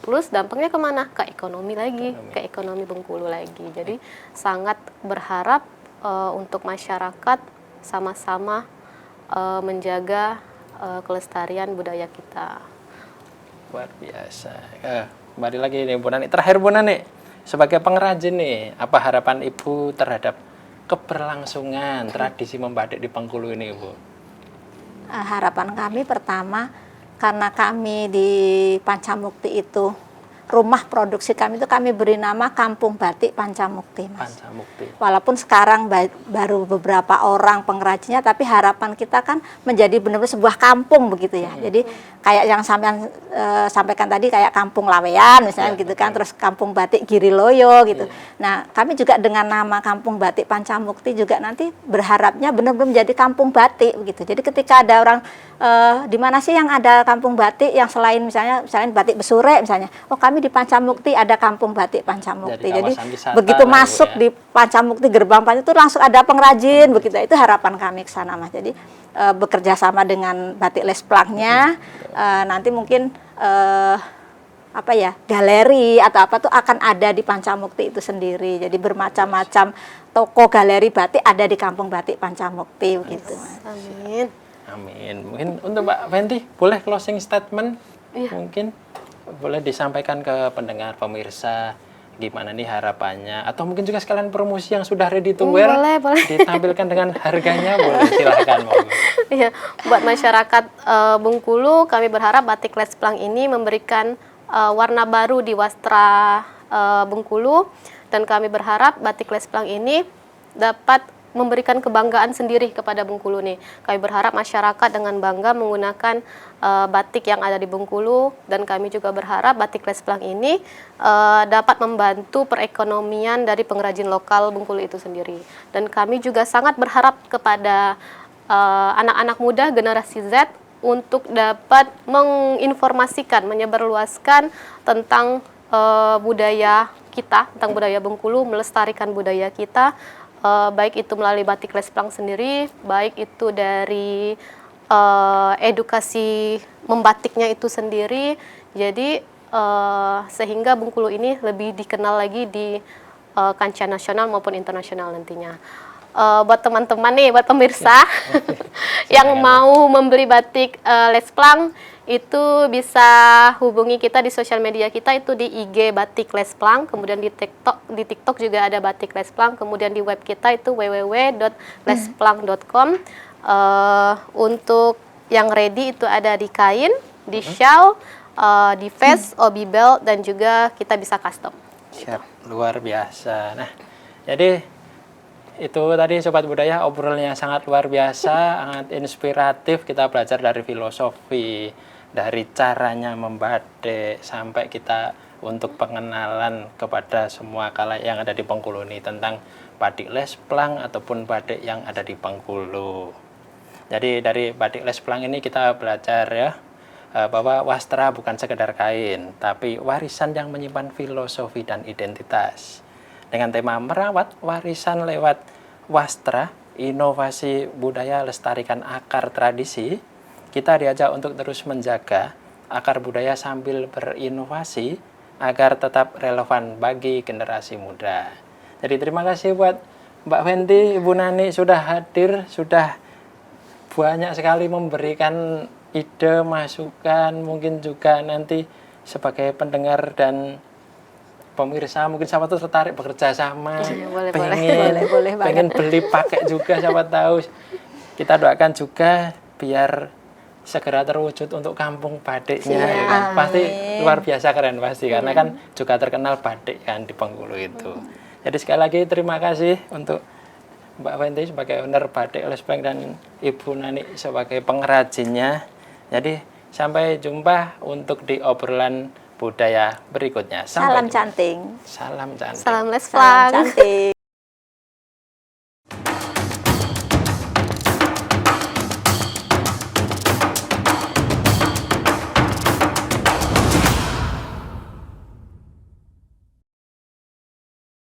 Plus dampaknya kemana? Ke ekonomi lagi, ke ekonomi Bengkulu lagi. Jadi sangat berharap untuk masyarakat sama-sama menjaga kelestarian budaya kita. Luar biasa. Kembali lagi nih Bu Nani. Terakhir Bu Nani, sebagai pengrajin nih, apa harapan Ibu terhadap keberlangsungan tradisi membatik di Bengkulu ini, Bu? Harapan kami pertama, karena kami di Pancamukti itu, rumah produksi kami itu kami beri nama Kampung Batik Pancamukti, Mas. Pancamukti. Walaupun sekarang baru beberapa orang pengrajinnya, tapi harapan kita kan menjadi benar-benar sebuah kampung begitu ya. Jadi kayak yang sampean sampaikan tadi, kayak Kampung Lawean misalnya Ya, gitu kan, terus Kampung Batik Giriloyo gitu. Ya. Nah, kami juga dengan nama Kampung Batik Pancamukti juga nanti berharapnya benar-benar menjadi kampung batik begitu. Jadi ketika ada orang di mana sih yang ada kampung batik yang selain misalnya batik Besure misalnya, oh kami di Pancamukti ada kampung batik Pancamukti. Jadi kawasan wisata begitu lah, Bu, masuk ya. di Pancamukti gerbang Panca itu langsung ada pengrajin begitu. Itu harapan kami ke sana, Mas. Jadi bekerja sama dengan Batik Lesplangnya, nanti mungkin galeri atau apa tuh akan ada di Pancamukti itu sendiri. Jadi bermacam-macam toko galeri batik ada di Kampung Batik Pancamukti begitu, Mas. Amin. Amin. Mungkin untuk Mbak Fenty, boleh closing statement? Iya. Mungkin boleh disampaikan ke pendengar, pemirsa, gimana nih harapannya? Atau mungkin juga sekalian promosi yang sudah ready to wear, Boleh. ditampilkan dengan harganya, boleh silahkan. Monggo. Iya, buat masyarakat Bengkulu, kami berharap batik Lesplang ini memberikan warna baru di wastra Bengkulu, dan kami berharap batik Lesplang ini dapat memberikan kebanggaan sendiri kepada Bengkulu nih. Kami berharap masyarakat dengan bangga menggunakan batik yang ada di Bengkulu, dan kami juga berharap batik Lesplang ini dapat membantu perekonomian dari pengrajin lokal Bengkulu itu sendiri. Dan kami juga sangat berharap kepada anak-anak muda generasi Z untuk dapat menginformasikan, menyebarluaskan tentang budaya kita, tentang budaya Bengkulu, melestarikan budaya kita, baik itu melalui batik Lesplang sendiri, baik itu dari edukasi membatiknya itu sendiri. Jadi sehingga Bengkulu ini lebih dikenal lagi di kancah nasional maupun internasional nantinya. Buat teman-teman nih, buat pemirsa yang mau membeli batik Lesplang, itu bisa hubungi kita di sosial media kita, itu di IG Batik Lesplang, kemudian di TikTok juga ada Batik Lesplang, kemudian di web kita itu www.lesplang.com. Untuk yang ready itu ada di kain, di shawl, di vest, obi belt, dan juga kita bisa custom. Siap, luar biasa. Nah, jadi itu tadi Sobat Budaya, obrolannya sangat luar biasa, sangat inspiratif. Kita belajar dari filosofi, dari caranya membatik, sampai kita untuk pengenalan kepada semua khalayak yang ada di Bengkulu ini tentang batik Lesplang ataupun batik yang ada di Bengkulu. Jadi dari batik Lesplang ini kita belajar ya, bahwa wastra bukan sekedar kain, tapi warisan yang menyimpan filosofi dan identitas. Dengan tema merawat warisan lewat wastra, inovasi budaya lestarikan akar tradisi, kita diajak untuk terus menjaga akar budaya sambil berinovasi agar tetap relevan bagi generasi muda. Jadi terima kasih buat Mbak Fenty, Ibu Nani sudah hadir, sudah banyak sekali memberikan ide, masukan, mungkin juga nanti sebagai pendengar dan pemirsa mungkin siapa tuh tertarik bekerja sama, pengen beli pakai juga siapa tahu. Kita doakan juga biar segera terwujud untuk kampung batiknya. Ya kan? Pasti luar biasa keren pasti karena kan juga terkenal batik kan di Bengkulu itu. Jadi sekali lagi terima kasih untuk Mbak Fenty sebagai owner Batik Lesplang dan Ibu Nani sebagai pengrajinnya. Jadi sampai jumpa untuk di obrolan budaya berikutnya. Salam cantik. Salam cantik. Salam Lesplang. Salam cantik.